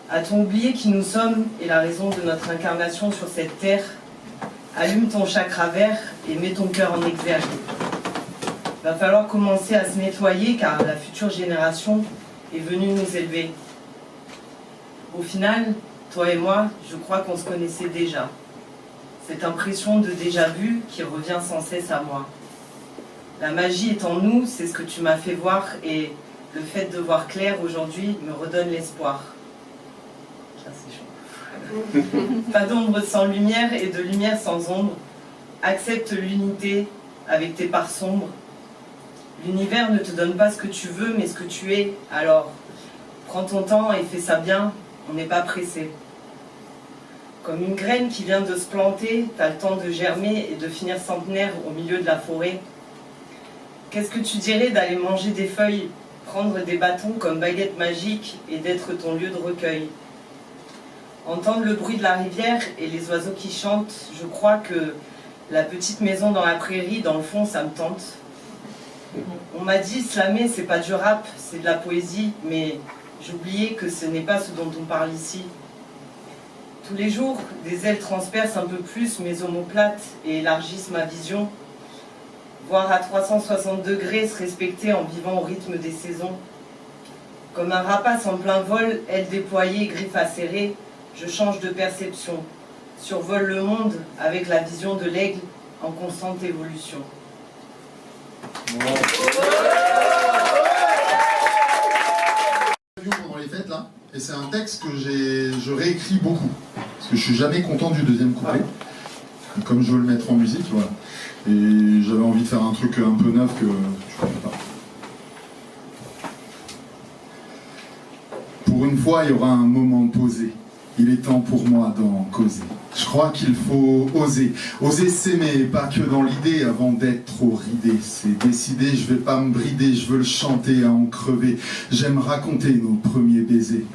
A-t-on oublié qui nous sommes et la raison de notre incarnation sur cette terre? Allume ton chakra vert et mets ton cœur en exergue. Va falloir commencer à se nettoyer car la future génération est venue nous élever. Au final, toi et moi, je crois qu'on se connaissait déjà. Cette impression de déjà-vu qui revient sans cesse à moi. La magie est en nous, c'est ce que tu m'as fait voir et le fait de voir clair aujourd'hui me redonne l'espoir. Ça, c'est chaud. Pas d'ombre sans lumière et de lumière sans ombre. Accepte l'unité avec tes parts sombres. L'univers ne te donne pas ce que tu veux, mais ce que tu es. Alors, prends ton temps et fais ça bien, on n'est pas pressé. Comme une graine qui vient de se planter, t'as le temps de germer et de finir centenaire au milieu de la forêt. Qu'est-ce que tu dirais d'aller manger des feuilles, prendre des bâtons comme baguette magique et d'être ton lieu de recueil? Entendre le bruit de la rivière et les oiseaux qui chantent, je crois que la petite maison dans la prairie, dans le fond, ça me tente. On m'a dit, slammer, c'est pas du rap, c'est de la poésie, mais j'oubliais que ce n'est pas ce dont on parle ici. Tous les jours, des ailes transpercent un peu plus mes omoplates et élargissent ma vision. Voir à 360 degrés se respecter en vivant au rythme des saisons. Comme un rapace en plein vol, ailes déployées, griffes acérées, je change de perception. Survole le monde avec la vision de l'aigle en constante évolution. Pendant les fêtes là, et c'est un texte que je réécris beaucoup parce que je suis jamais content du deuxième couplet. Comme je veux le mettre en musique, voilà. Et j'avais envie de faire un truc un peu neuf que je connais pas. Pour une fois, il y aura un moment posé. Il est temps pour moi d'en causer. Je crois qu'il faut oser. Oser s'aimer, pas que dans l'idée, avant d'être trop ridé. C'est décidé, je vais pas me brider, je veux le chanter à en crever. J'aime raconter nos premiers baisers.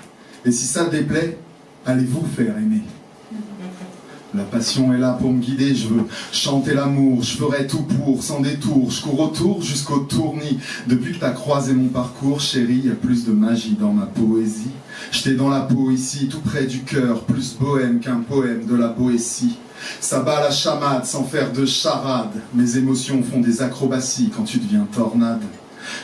Et si ça déplaît, allez vous faire aimer. La passion est là pour me guider, je veux chanter l'amour, je ferai tout pour, sans détour, je cours autour jusqu'au tournis. Depuis que t'as croisé mon parcours, chérie, y a plus de magie dans ma poésie. J'étais dans la peau ici, tout près du cœur, plus bohème qu'un poème de la Boétie. Ça bat la chamade sans faire de charade, mes émotions font des acrobaties quand tu deviens tornade.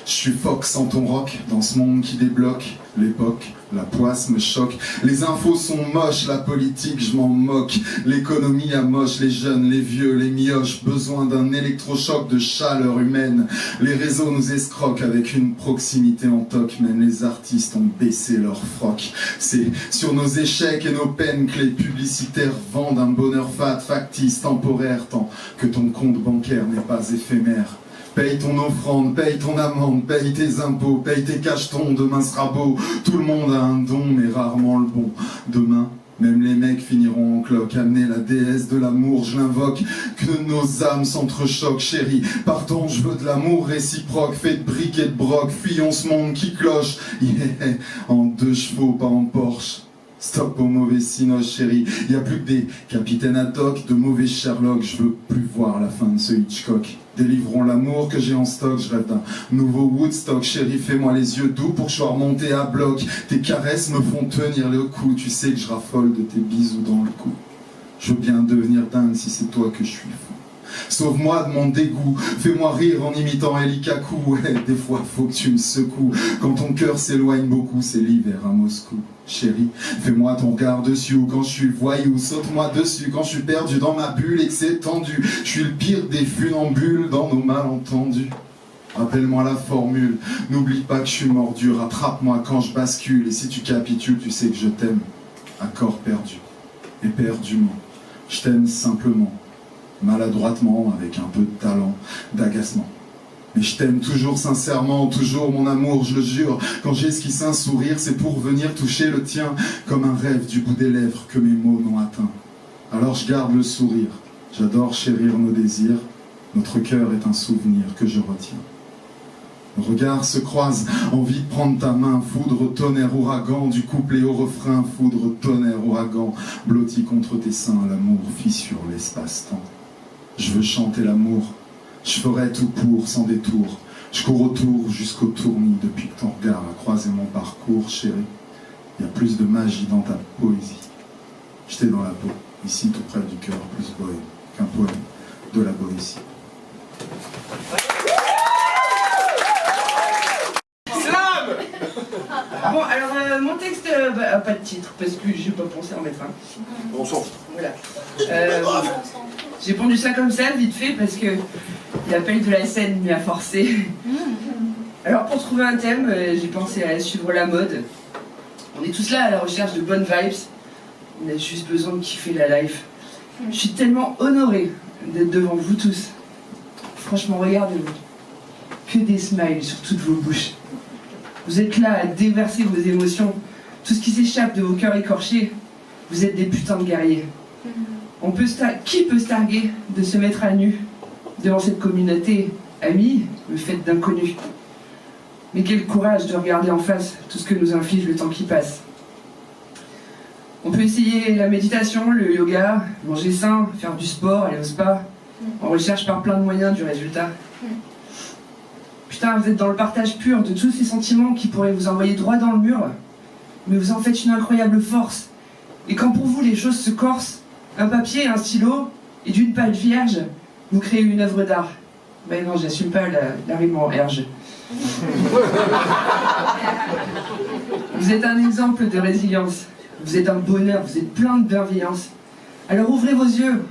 Je suis phoque sans ton rock, dans ce monde qui débloque l'époque, la poisse me choque. Les infos sont moches, la politique je m'en moque. L'économie amoche, les jeunes, les vieux, les mioches. Besoin d'un électrochoc de chaleur humaine. Les réseaux nous escroquent avec une proximité en toc. Même les artistes ont baissé leur froc. C'est sur nos échecs et nos peines que les publicitaires vendent un bonheur factice, temporaire, tant que ton compte bancaire n'est pas éphémère. Paye ton offrande, paye ton amende, paye tes impôts, paye tes cachetons, demain sera beau. Tout le monde a un don, mais rarement le bon. Demain, même les mecs finiront en cloque. Amener la déesse de l'amour, je l'invoque. Que nos âmes s'entrechoquent, chérie. Pardon, je veux de l'amour réciproque, fait de briques et de broc. Fuyons ce monde qui cloche. Yeah, en 2 chevaux, pas en Porsche. Stop au mauvais cinoche, chérie. Y a plus que des capitaines ad hoc, de mauvais Sherlock. Je veux plus voir la fin de ce Hitchcock. Délivrons l'amour que j'ai en stock. Je rêve d'un nouveau Woodstock. Chérie, fais-moi les yeux doux pour que je sois remonté à bloc. Tes caresses me font tenir le coup. Tu sais que je raffole de tes bisous dans le cou. Je veux bien devenir dingue si c'est toi que je suis fou. Sauve-moi de mon dégoût, fais-moi rire en imitant Eli Kaku. Ouais, des fois faut que tu me secoues. Quand ton cœur s'éloigne beaucoup, c'est l'hiver à Moscou. Chérie, fais-moi ton regard dessus ou quand je suis voyou. Saute-moi dessus quand je suis perdu dans ma bulle et que c'est tendu. Je suis le pire des funambules dans nos malentendus. Rappelle-moi la formule, n'oublie pas que je suis mordu. Rattrape-moi quand je bascule et si tu capitules, tu sais que je t'aime. À corps perdu, éperdument. Je t'aime simplement. Maladroitement, avec un peu de talent, d'agacement. Mais je t'aime toujours sincèrement, toujours mon amour, je le jure. Quand j'esquisse un sourire, c'est pour venir toucher le tien, comme un rêve du bout des lèvres que mes mots n'ont atteint. Alors je garde le sourire, j'adore chérir nos désirs. Notre cœur est un souvenir que je retiens. Nos regards se croisent, envie de prendre ta main, foudre, tonnerre, ouragan, du couplet au refrain, foudre, tonnerre, ouragan, blotti contre tes seins, l'amour fissure l'espace-temps. Je veux chanter l'amour, je ferai tout pour, sans détour. Je cours autour jusqu'au tournis depuis que ton regard a croisé mon parcours, chérie. Il y a plus de magie dans ta poésie. Je t'ai dans la peau, ici tout près du cœur, plus bohème qu'un poème de la Boétie. Slam. Bon, alors mon texte a pas de titre parce que j'ai pas pensé en mettre un. On s'en fout. Voilà. J'ai pondu ça comme ça, vite fait, parce que l'appel de la scène m'y a forcé. Alors pour trouver un thème, j'ai pensé à suivre la mode. On est tous là à la recherche de bonnes vibes. On a juste besoin de kiffer la life. Je suis tellement honorée d'être devant vous tous. Franchement, regardez-vous. Que des smiles sur toutes vos bouches. Vous êtes là à déverser vos émotions. Tout ce qui s'échappe de vos cœurs écorchés. Vous êtes des putains de guerriers. Qui peut se targuer de se mettre à nu devant cette communauté amie, faite d'inconnus? Mais quel courage de regarder en face tout ce que nous inflige le temps qui passe. On peut essayer la méditation, le yoga, manger sain, faire du sport, aller au spa. On recherche par plein de moyens du résultat. Putain, vous êtes dans le partage pur de tous ces sentiments qui pourraient vous envoyer droit dans le mur. Mais vous en faites une incroyable force. Et quand pour vous les choses se corsent, un papier, un stylo et d'une page vierge, vous créez une œuvre d'art. Ben non, j'assume pas la rime en erge. Vous êtes un exemple de résilience. Vous êtes un bonheur, vous êtes plein de bienveillance. Alors ouvrez vos yeux.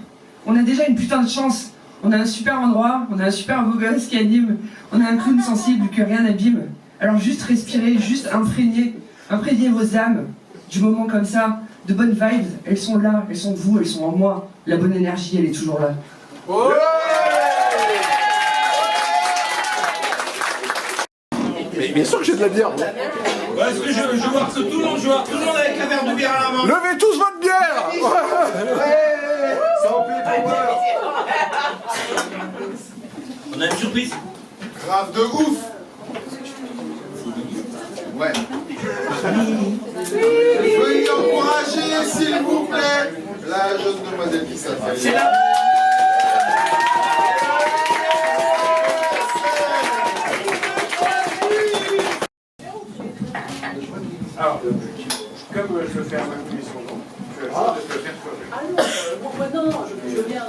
On a déjà une putain de chance. On a un super endroit, on a un super beau gosse qui anime, on a un clown sensible que rien n'abîme. Alors juste respirez, juste imprégnez vos âmes du moment comme ça. De bonnes vibes, elles sont là, elles sont vous, elles sont en moi. La bonne énergie, elle est toujours là. Ouais. Mais bien sûr que j'ai de la bière. Est-ce que je vois que tout le monde avec un verre de bière à la main? Levez tous votre bière. Sans power. On a une surprise. Grave de ouf. Ouais. Veuillez encourager, s'il vous plaît, la jeune demoiselle qui s'appelle. C'est là. Alors, comme je veux faire un peu son nom, je vais le faire toi. Ah non, non, je veux bien.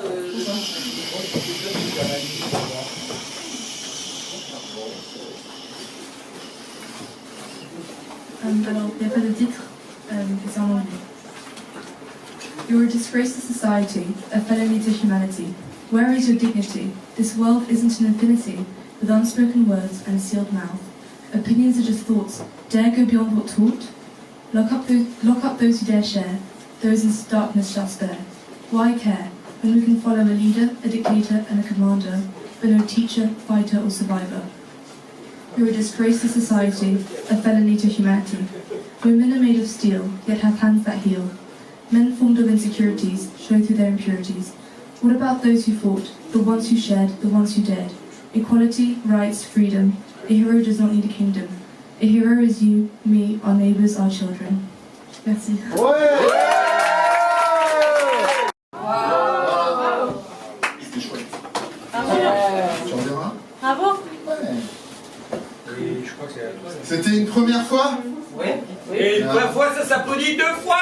Alors, il n'y a pas de titre, c'est en anglais. You're a disgrace to society, a felony to humanity. Where is your dignity? This world isn't an infinity, with unspoken words and a sealed mouth. Opinions are just thoughts. Dare go beyond what taught? Lock up those who dare share. Those in darkness shall spare. Why care, when we can follow a leader, a dictator, and a commander, but no teacher, fighter, or survivor? You're a disgrace to society, a felony to humanity. Women are made of steel, yet have hands that heal. Men formed of insecurities show through their impurities. What about those who fought, the ones who shared, the ones who dared? Equality, rights, freedom. A hero does not need a kingdom. A hero is you, me, our neighbours, our children. Merci. C'était chouette. Bravo. Tu reviendras? Bravo. Et je crois que c'est... C'était une première fois? Oui. Et une première fois, ça s'applaudit 2 fois.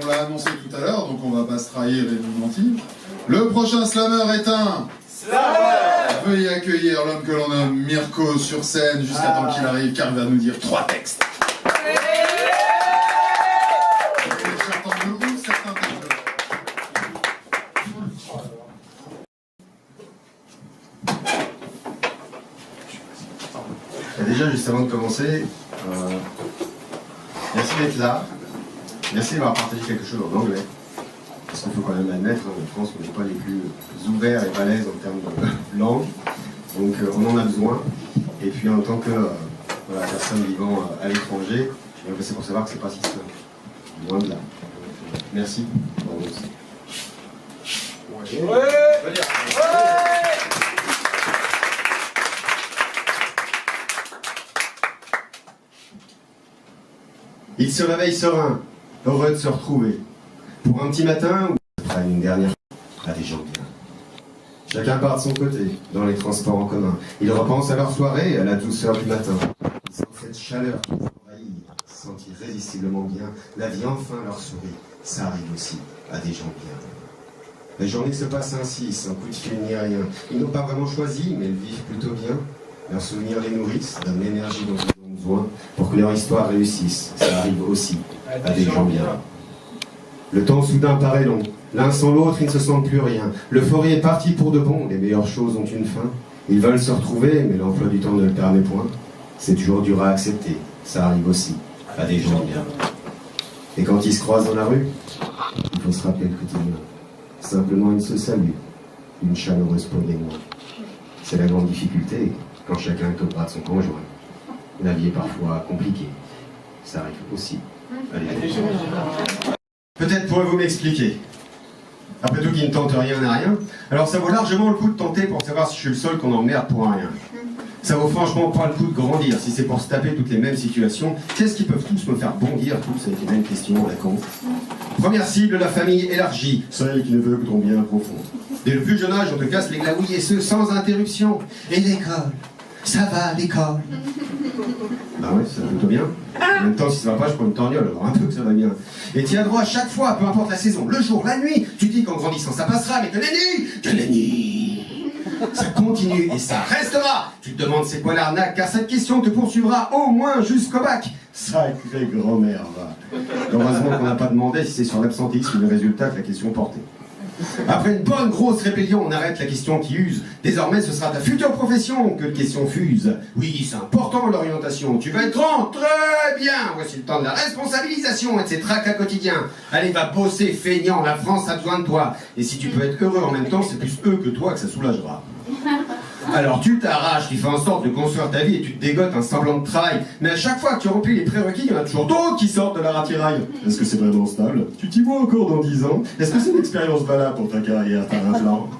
On l'a annoncé tout à l'heure, donc on va pas se trahir et nous mentir. Le prochain slammer est un... Veuillez accueillir l'homme que l'on nomme Mirko sur scène jusqu'à temps qu'il arrive, car il va nous dire 3 textes. Certains de vous, certains de Déjà, juste avant de commencer, merci d'être là. Merci d'avoir partagé quelque chose en anglais. Parce qu'il faut quand même l'admettre, en France, on n'est pas les plus ouverts et balèzes en termes de langue. Donc on en a besoin. Et puis en tant que personne vivant à l'étranger, je vais passer pour savoir que c'est pas si simple. Loin de là. Merci. Bravo aussi. Il se réveille serein, heureux de se retrouver. Pour un petit matin ou après une dernière à des gens bien. Chacun part de son côté, dans les transports en commun. Ils repensent à leur soirée et à la douceur du matin. Ils sentent cette chaleur qui les envahit, ils se sentent irrésistiblement bien. La vie enfin leur sourit. Ça arrive aussi à des gens bien. La journée se passe ainsi, sans coup de fil ni rien. Ils n'ont pas vraiment choisi, mais ils vivent plutôt bien. Leurs souvenirs les nourrissent, donnent l'énergie dont ils ont besoin pour que leur histoire réussisse. Ça arrive aussi à des gens bien. Le temps soudain paraît long. L'un sans l'autre, ils ne se sentent plus rien. L'euphorie est partie pour de bon. Les meilleures choses ont une fin. Ils veulent se retrouver, mais l'emploi du temps ne le permet point. C'est toujours dur à accepter. Ça arrive aussi à des gens bien. Et quand ils se croisent dans la rue, il faut se rappeler le quotidien. Simplement, ils se saluent. Une chaleureuse poignée de main. C'est la grande difficulté quand chacun est au bras de son conjoint. La vie est parfois compliquée. Ça arrive aussi à des gens bien. Peut-être pourrez-vous m'expliquer. Après tout, qui ne tente rien n'a rien. Alors ça vaut largement le coup de tenter pour savoir si je suis le seul qu'on emmerde pour un rien. Ça vaut franchement pas le coup de grandir. Si c'est pour se taper toutes les mêmes situations, qu'est-ce qui peuvent tous me faire bondir tous avec les mêmes questions à la con? Première cible, la famille élargie, celle qui ne veut que ton bien profond. Dès le plus jeune âge, on te casse les glaouilles et ce sans interruption. Et l'école, ça va l'école? Bah ouais, ça va plutôt bien. En même temps, si ça va pas, je prends une torgnole, alors un peu que ça va bien. Et tu as droit à chaque fois, peu importe la saison, le jour, la nuit, tu dis qu'en grandissant ça passera, mais que nenni, ça continue et ça restera. Tu te demandes c'est quoi l'arnaque, car cette question te poursuivra au moins jusqu'au bac. Sacrée grand-mère, va. Heureusement qu'on n'a pas demandé si c'est sur l'absentéisme ou le résultat que la question portait. Après une bonne grosse rébellion, on arrête la question qui use. Désormais, ce sera ta future profession que la question fuse. Oui, c'est important l'orientation. Tu vas être grand, très bien. Voici le temps de la responsabilisation et de ses tracas quotidiens. Allez, va bosser, feignant. La France a besoin de toi. Et si tu peux être heureux en même temps, c'est plus eux que toi que ça soulagera. Alors tu t'arraches, tu fais en sorte de construire ta vie et tu te dégotes un semblant de travail. Mais à chaque fois que tu remplis les prérequis, il y en a toujours d'autres qui sortent de la ratiraille. Est-ce que c'est vraiment stable? Tu t'y vois encore dans 10 ans? Est-ce que c'est une expérience valable pour ta carrière? T'as un plan?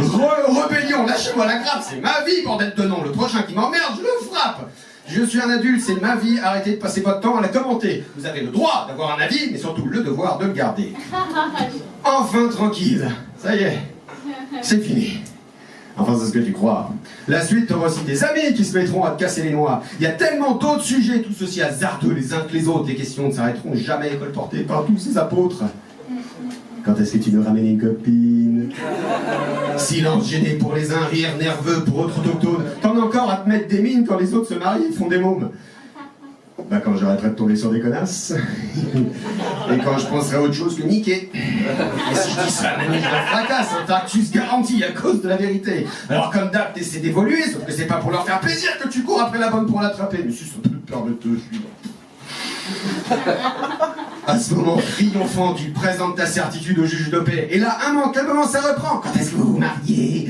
Rébellion, lâchez-moi la grappe, c'est ma vie, bordel de nom. Le prochain qui m'emmerde, je le frappe. Je suis un adulte, c'est ma vie, arrêtez de passer votre temps à la commenter. Vous avez le droit d'avoir un avis, mais surtout le devoir de le garder. Enfin tranquille, ça y est, c'est fini. Enfin, c'est ce que tu crois. La suite, t'auras aussi des amis qui se mettront à te casser les noix. Il y a tellement d'autres sujets, tous aussi hasardeux les uns que les autres. Les questions ne s'arrêteront jamais colportées par tous ces apôtres. Quand est-ce que tu veux ramener une copine? Silence gêné pour les uns, rire nerveux pour autres autochtones. T'en as encore à te mettre des mines quand les autres se marient et font des mômes. Bah quand j'arrêterai de tomber sur des connasses. Et quand je penserai à autre chose que niquer. Et si je dis ça, je la fracasse, un tactus garanti à cause de la vérité. Alors comme d'hab, t'essaies d'évoluer, sauf que c'est pas pour leur faire plaisir que tu cours après la bonne pour l'attraper. Mais si ça peut te permettre de suivre. À ce moment triomphant, tu présentes ta certitude au juge de paix. Et là, immanquablement, ça reprend. Quand est-ce que vous vous mariez?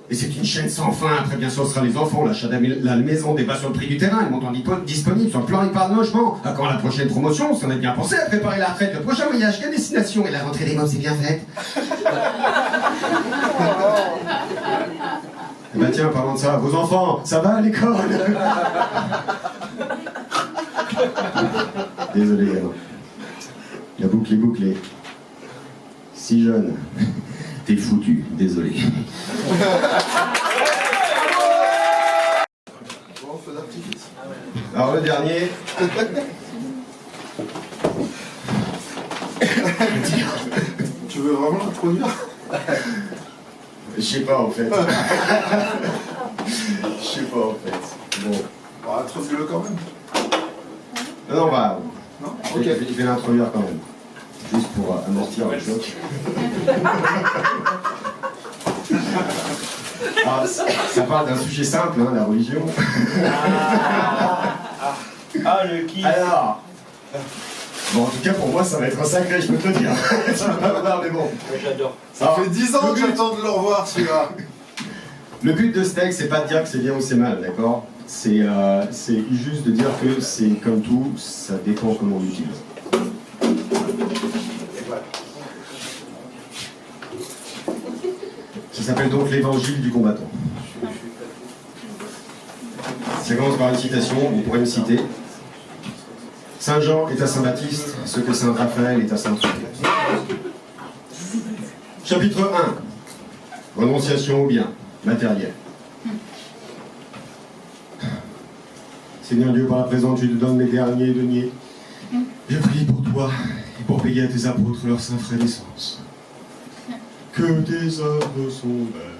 Et c'est une chaîne sans fin. Après, bien sûr, ce sera les enfants. L'achat de la maison débat sur le prix du terrain. Les montants disponibles sur le plan épargne logement. À quand la prochaine promotion? Si on a bien pensé à préparer la retraite, le prochain voyage, quelle destination? Et la rentrée des mômes, c'est bien faite. Bah tiens, parlant de ça, vos enfants, ça va à l'école? Désolé, gamin. La boucle est bouclée. Si jeune. T'es foutu, désolé. Alors le dernier. Tu veux vraiment l'introduire? Je sais pas en fait. Je sais pas en fait. Bon. Bon, introduis-le quand même. Non, bah. Non, je vais l'introduire quand même. Juste pour amortir le choc. Ah, ça parle d'un sujet simple, hein, la religion. Le qui. Alors. Bon, en tout cas, pour moi, ça va être un sacré, je peux te le dire. Tu vas pas voir, mais bon. J'adore. Ça fait 10 ans que j'attends de le revoir, celui-là. Le but de ce texte, c'est pas de dire que c'est bien ou c'est mal, d'accord? C'est juste de dire que c'est comme tout, ça dépend comment on l'utilise. Ça s'appelle donc l'évangile du combattant. Ça commence par une citation, vous pourrez me citer. Saint Jean est à Saint Baptiste, ce que Saint Raphaël est à Saint Tropez. Chapitre 1. Renonciation au bien, matériel. Seigneur Dieu, par la présente, je te donne mes derniers deniers. Je prie pour toi et pour payer à tes apôtres leurs saints frais d'essence. Que tes œuvres sont belles,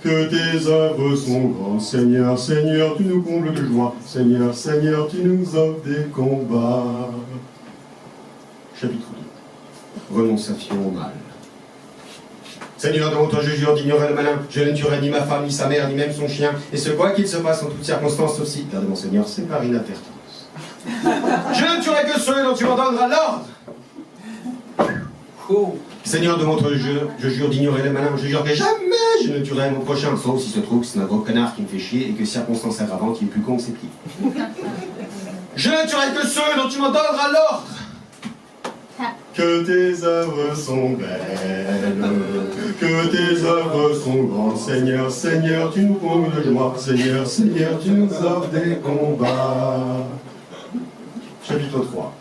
que tes œuvres sont grandes. Seigneur, Seigneur, tu nous combles de joie. Seigneur, Seigneur, tu nous offres des combats. Chapitre 2. Renonciation au mal. Seigneur, devant toi je jure d'ignorer le malin, je ne tuerai ni ma femme, ni sa mère, ni même son chien, et ce quoi qu'il se passe en toutes circonstances, sauf si, garde mon Seigneur, c'est par inadvertance. Je ne tuerai que ceux dont tu m'en donneras l'ordre. Seigneur, devant toi je jure d'ignorer le malin, je jure que jamais je ne tuerai mon prochain, sauf si se trouve que c'est un gros connard qui me fait chier et que circonstance aggravante, il est plus con que ses pieds. Je ne tuerai que ceux dont tu m'en donneras l'ordre. Que tes œuvres sont belles, que tes œuvres sont grandes. Seigneur, Seigneur, tu nous combles de joie. Seigneur, Seigneur, tu nous offres des combats. Chapitre 3.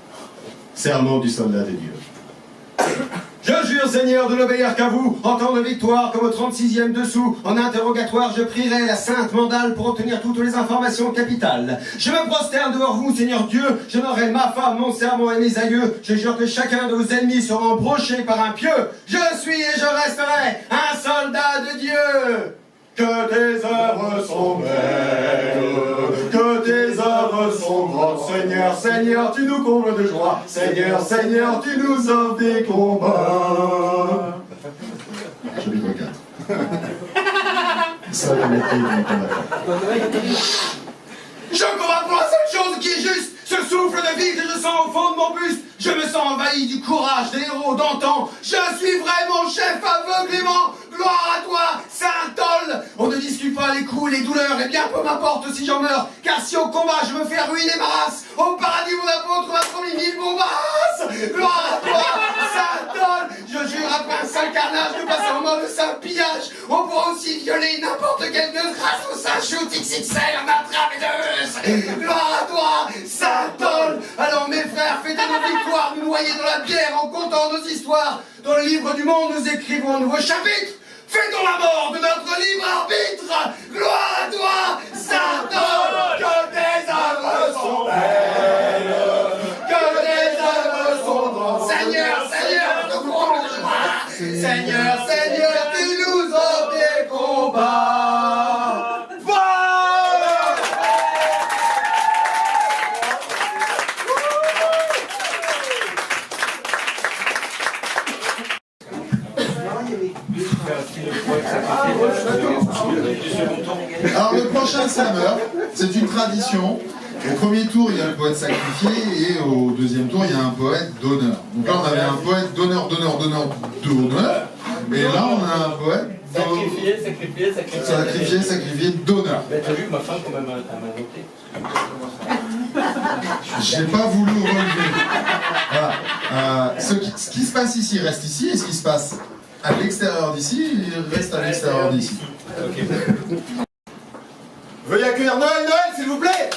Serment du soldat de Dieu. Je jure, Seigneur, de n'obéir qu'à vous, en temps de victoire, comme au 36e dessous. En interrogatoire, je prierai la sainte mandale pour obtenir toutes les informations capitales. Je me prosterne devant vous, Seigneur Dieu. J'honorerai ma femme, mon serment et mes aïeux. Je jure que chacun de vos ennemis sera embroché par un pieu. Je suis et je resterai un soldat de Dieu. Que tes œuvres sont belles, que tes œuvres sont grandes. Seigneur, Seigneur, tu nous combles de joie. Seigneur, Seigneur, tu nous offres des combats. Chapitre 4. Solennité du combattant. Je combats pour la seule chose qui est juste, ce souffle de vie que je sens au fond de mon buste. Je me sens envahi du courage des héros d'antan. Je suis vraiment chef aveuglément. Gloire à toi, Saint-Tol. On ne discute pas les coups, les douleurs, et bien peu m'importe si j'en meurs. Car si au combat je me fais ruiner ma race, au paradis mon apôtre m'a promis 1000 bombasses. Gloire à toi, Saint-Tol. Je jure après un sale carnage de passer en mode saint pillage. On pourra aussi violer n'importe quelle gueule grâce au saint shoot XXL, ma travedeuse. Gloire à toi, Saint-Tol. Alors mes frères, fêtez nos victoires, nous noyer dans la bière en comptant nos histoires. Dans le livre du monde, nous écrivons un nouveau chapitre. Fêtons la mort de notre libre arbitre. Gloire à toi, Saint-Tol. Que tes œuvres sont belles, que tes œuvres sont grandes. Seigneur, Seigneur, nous combles de joie. Seigneur, Seigneur, tu nous offres des combats. Alors le prochain Summer, c'est une tradition. Au premier tour, il y a le poète sacrifié et au deuxième tour, il y a un poète d'honneur. Donc là, on avait un poète d'honneur. Et là, on a un poète sacrifié d'honneur. T'as vu ma femme quand même m'a noté. J'ai pas voulu relever. Voilà. Ce qui se passe ici reste ici, et ce qui se passe à l'extérieur d'ici, il reste à l'extérieur d'ici. Ok. Veuillez accueillir Noël, s'il vous plaît.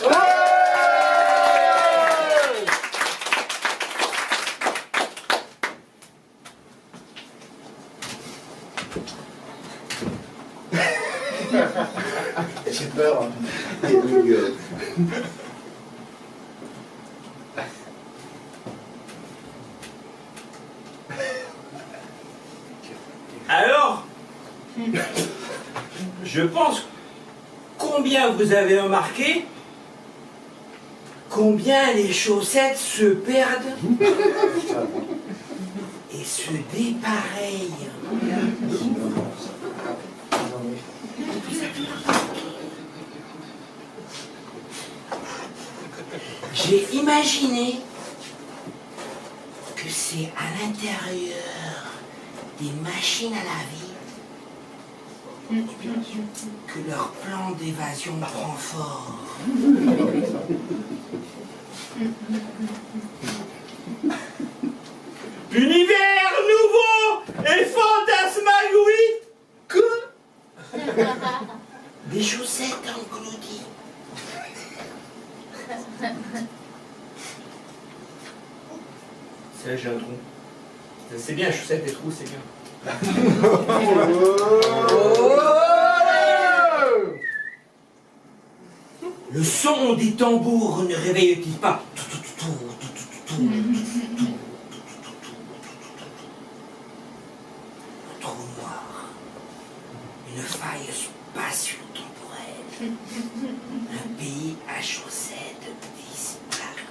J'ai peur. Alors, je pense combien vous avez remarqué combien les chaussettes se perdent et se dépareillent. J'ai imaginé que c'est à l'intérieur des machines à laver que leur plan d'évasion prend forme. Univers nouveau et fantasmagorique que des chaussettes englouties. C'est là j'ai un trou. C'est bien, chaussettes et trous, c'est bien. Le son des tambours ne réveille-t-il pas? Un trou noir, une faille spatio-temporelle, un pays à chaussettes disparu.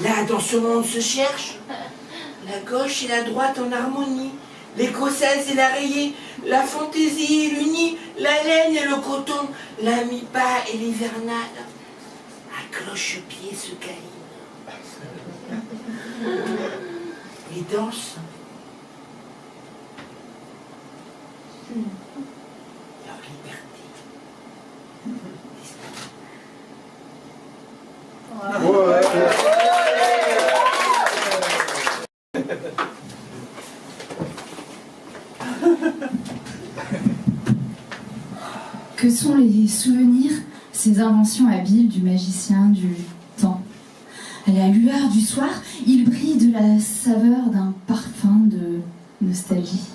Là, dans ce monde se cherche la gauche et la droite en harmonie, l'écossaise et la rayée, la fantaisie et l'unie, la laine et le coton, la mi-bas et l'hivernale. À cloche-pied se câline. Et danse. Leur liberté. Que sont les souvenirs, ces inventions habiles du magicien du temps? À la lueur du soir, ils brillent de la saveur d'un parfum de nostalgie.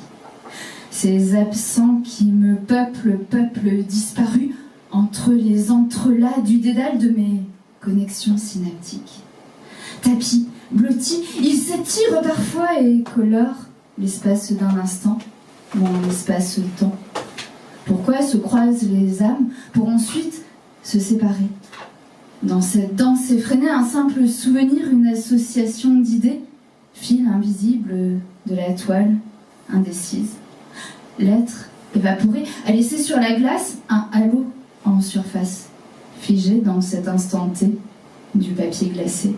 Ces absents qui me peuplent disparus entre les entrelacs du dédale de mes connexions synaptiques. Tapis, blottis, ils s'étirent parfois et colorent l'espace d'un instant, mon espace-temps. Pourquoi se croisent les âmes pour ensuite se séparer? Dans cette danse effrénée, un simple souvenir, une association d'idées, fil invisible de la toile indécise. L'être évaporé a laissé sur la glace un halo en surface, figé dans cet instant T du papier glacé.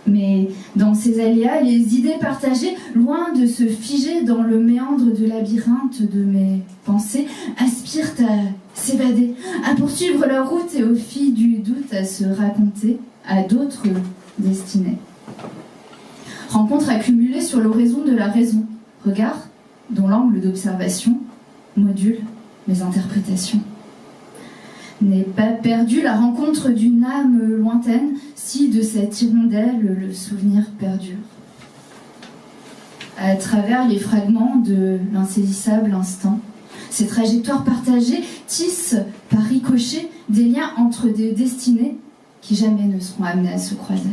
Mais dans ces aléas, les idées partagées, loin de se figer dans le méandre de labyrinthe de mes pensées, aspirent à s'évader, à poursuivre leur route et au fil du doute à se raconter à d'autres destinées. Rencontre accumulée sur l'horizon de la raison, regard dont l'angle d'observation module mes interprétations. N'est pas perdue la rencontre d'une âme lointaine, si de cette hirondelle le souvenir perdure. À travers les fragments de l'insaisissable instant, ces trajectoires partagées tissent par ricochet des liens entre des destinées qui jamais ne seront amenées à se croiser.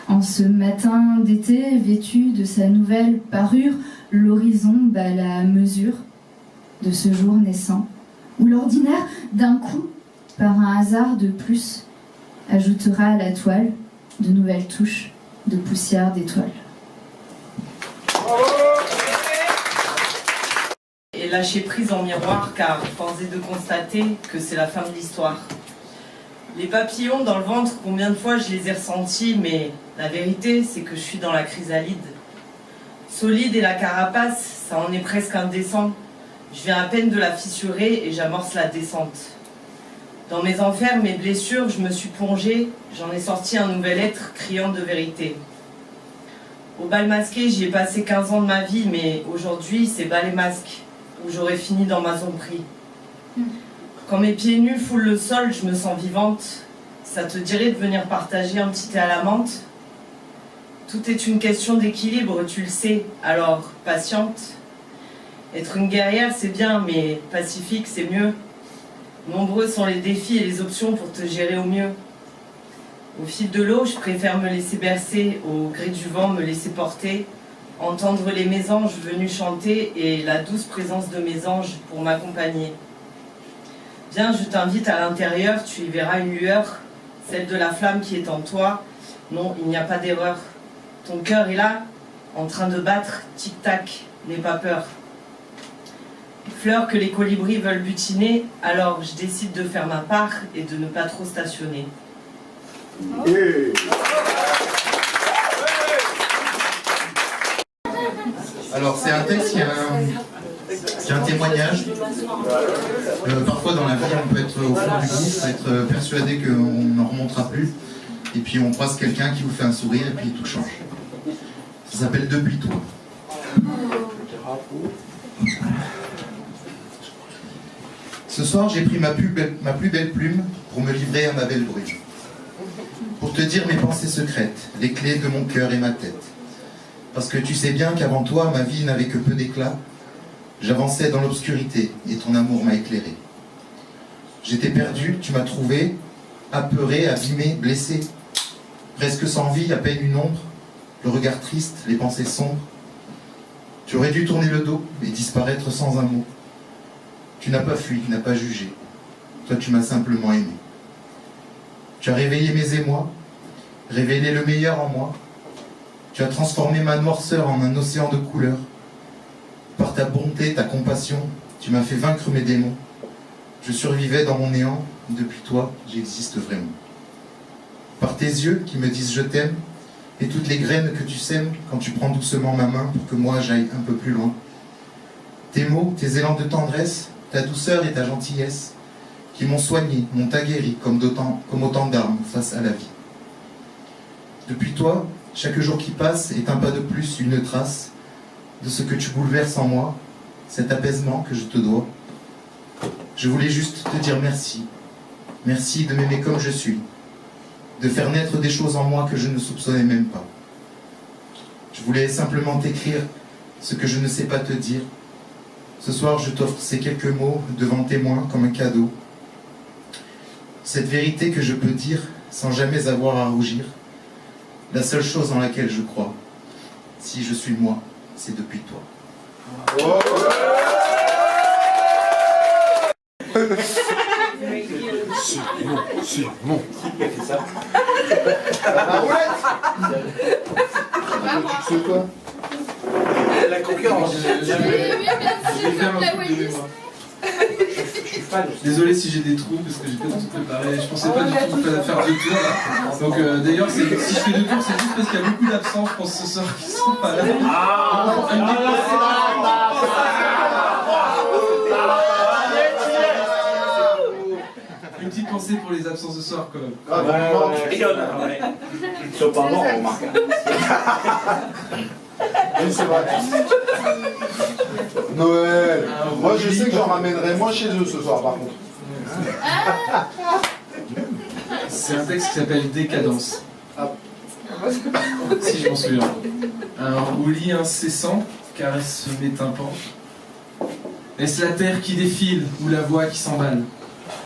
En ce matin d'été, vêtu de sa nouvelle parure, l'horizon bat la mesure de ce jour naissant, où l'ordinaire, d'un coup, par un hasard de plus, ajoutera à la toile de nouvelles touches de poussière d'étoiles. Et lâcher prise en miroir, car force est de constater que c'est la fin de l'histoire. Les papillons dans le ventre, combien de fois je les ai ressentis, mais la vérité, c'est que je suis dans la chrysalide. Solide et la carapace, ça en est presque indécent. Je viens à peine de la fissurer et j'amorce la descente. Dans mes enfers, mes blessures, je me suis plongée, j'en ai sorti un nouvel être criant de vérité. Au bal masqué, j'y ai passé 15 ans de ma vie, mais aujourd'hui, c'est bal et masque, où j'aurais fini dans ma zombie. Quand mes pieds nus foulent le sol, je me sens vivante. Ça te dirait de venir partager un petit thé à la menthe? Tout est une question d'équilibre, tu le sais, alors patiente. Être une guerrière, c'est bien, mais pacifique, c'est mieux. Nombreux sont les défis et les options pour te gérer au mieux. Au fil de l'eau, je préfère me laisser bercer, au gré du vent, me laisser porter, entendre les mésanges venus chanter et la douce présence de mes anges pour m'accompagner. Viens, je t'invite à l'intérieur, tu y verras une lueur, celle de la flamme qui est en toi. Non, il n'y a pas d'erreur. Ton cœur est là, en train de battre, tic-tac, n'aie pas peur. Fleurs que les colibris veulent butiner, alors je décide de faire ma part et de ne pas trop stationner. Alors c'est un texte qui a un témoignage. Parfois dans la vie on peut être au fond du gouffre, être persuadé qu'on n'en remontera plus, et puis on croise quelqu'un qui vous fait un sourire et puis tout change. Ça s'appelle Depuis toi. Ce soir j'ai pris ma plus belle plume pour me livrer à ma belle brume. Pour te dire mes pensées secrètes, les clés de mon cœur et ma tête. Parce que tu sais bien qu'avant toi, ma vie n'avait que peu d'éclat. J'avançais dans l'obscurité et ton amour m'a éclairé. J'étais perdu, tu m'as trouvé, apeuré, abîmé, blessé. Presque sans vie, à peine une ombre, le regard triste, les pensées sombres. Tu aurais dû tourner le dos et disparaître sans un mot. Tu n'as pas fui, n'as pas jugé. Toi, tu m'as simplement aimé. Tu as réveillé mes émois, révélé le meilleur en moi. Tu as transformé ma noirceur en un océan de couleurs. Par ta bonté, ta compassion, tu m'as fait vaincre mes démons. Je survivais dans mon néant, depuis toi, j'existe vraiment. Par tes yeux qui me disent je t'aime, et toutes les graines que tu sèmes quand tu prends doucement ma main pour que moi j'aille un peu plus loin. Tes mots, tes élans de tendresse, ta douceur et ta gentillesse, qui m'ont soigné, m'ont aguerri comme autant d'armes face à la vie. Depuis toi, chaque jour qui passe est un pas de plus, une trace de ce que tu bouleverses en moi, cet apaisement que je te dois. Je voulais juste te dire merci. Merci de m'aimer comme je suis, de faire naître des choses en moi que je ne soupçonnais même pas. Je voulais simplement t'écrire ce que je ne sais pas te dire. Ce soir, je t'offre ces quelques mots devant témoin comme un cadeau. Cette vérité que je peux dire sans jamais avoir à rougir. La seule chose en laquelle je crois, si je suis moi, c'est depuis toi. Simon. Qui a fait ça? C'est quoi? La concurrence. Désolé si j'ai des trous parce que j'ai pas tout préparé. Je pensais pas du tout faire deux tours là. Donc d'ailleurs si je fais deux tours c'est juste parce qu'il y a beaucoup d'absents je pense ce soir qui sont pas là. Une petite pensée pour les absents ce soir quand même. Ils sont pas morts, on remarque. Oui, c'est vrai. Noël. Moi, je sais que j'en ramènerai moins chez eux ce soir, par contre. C'est un texte qui s'appelle Décadence. Si je m'en souviens. Un roulis incessant caresse mes tympans. Est-ce la terre qui défile ou la voix qui s'emballe?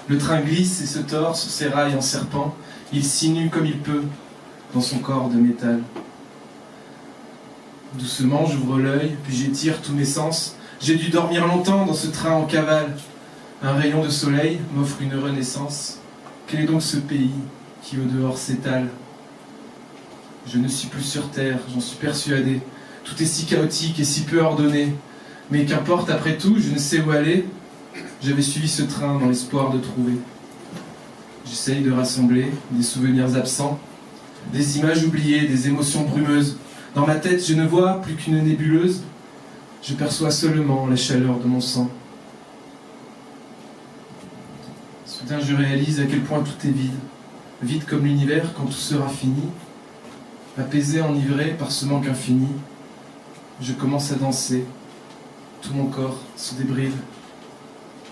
Le train glisse et se tord sur ses rails en serpent. Il sinue comme il peut dans son corps de métal. Doucement, j'ouvre l'œil, puis j'étire tous mes sens. J'ai dû dormir longtemps dans ce train en cavale. Un rayon de soleil m'offre une renaissance. Quel est donc ce pays qui au dehors s'étale? Je ne suis plus sur terre, j'en suis persuadé. Tout est si chaotique et si peu ordonné. Mais qu'importe, après tout, je ne sais où aller. J'avais suivi ce train dans l'espoir de trouver. J'essaye de rassembler des souvenirs absents, des images oubliées, des émotions brumeuses. Dans ma tête, je ne vois plus qu'une nébuleuse. Je perçois seulement la chaleur de mon sang. Soudain, je réalise à quel point tout est vide. Vide comme l'univers quand tout sera fini. Apaisé, enivré par ce manque infini, je commence à danser. Tout mon corps se débride.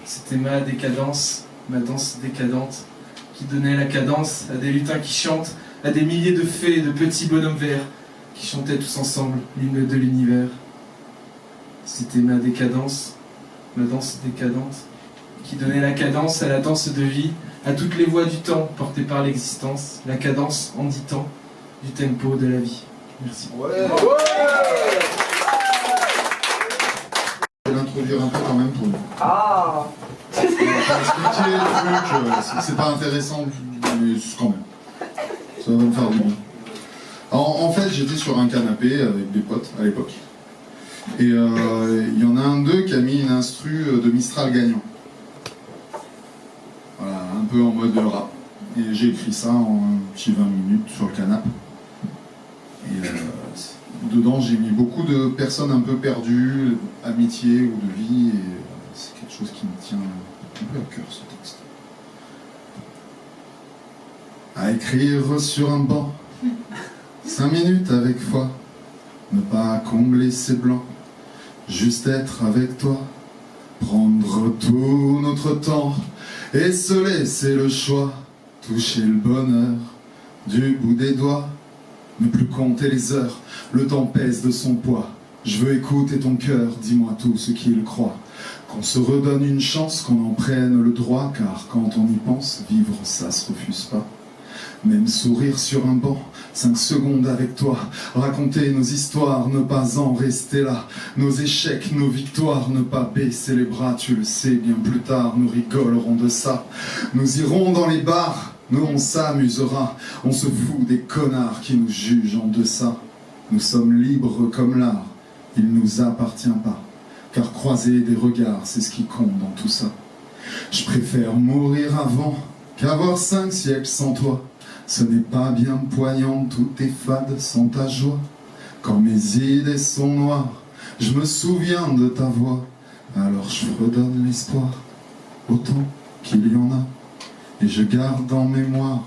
C'était ma décadence, ma danse décadente, qui donnait la cadence à des lutins qui chantent, à des milliers de fées et de petits bonhommes verts qui chantaient tous ensemble l'hymne de l'univers. C'était ma décadence, ma danse décadente, qui donnait la cadence à la danse de vie, à toutes les voix du temps portées par l'existence, la cadence en 10 temps du tempo de la vie. Merci. Je vais l'introduire un peu quand même pour nous. Ah. On va pas expliquer le truc, c'est pas intéressant, mais quand même. Ça va me faire du bien. En fait, j'étais sur un canapé avec des potes à l'époque. Et il y en a un d'eux qui a mis une instru de Mistral gagnant. Voilà, un peu en mode rap. Et j'ai écrit ça en un petit 20 minutes sur le canapé. Et dedans, j'ai mis beaucoup de personnes un peu perdues, amitié ou de vie. Et c'est quelque chose qui me tient un peu à cœur, ce texte. À écrire sur un banc, 5 minutes avec foi, ne pas combler ses blancs, juste être avec toi, prendre tout notre temps et se laisser le choix, toucher le bonheur du bout des doigts, ne plus compter les heures, le temps pèse de son poids. Je veux écouter ton cœur, dis-moi tout ce qu'il croit. Qu'on se redonne une chance, qu'on en prenne le droit, car quand on y pense, vivre ça se refuse pas. Même sourire sur un banc, 5 secondes avec toi, raconter nos histoires, ne pas en rester là, nos échecs, nos victoires, ne pas baisser les bras, tu le sais, bien plus tard, nous rigolerons de ça. Nous irons dans les bars, nous on s'amusera, on se fout des connards qui nous jugent en deçà. Nous sommes libres comme l'art, il nous appartient pas, car croiser des regards, c'est ce qui compte dans tout ça. Je préfère mourir avant qu'avoir 5 siècles sans toi. Ce n'est pas bien poignant, tout est fade sans ta joie. Quand mes idées sont noires, je me souviens de ta voix. Alors je redonne l'espoir, autant qu'il y en a. Et je garde en mémoire,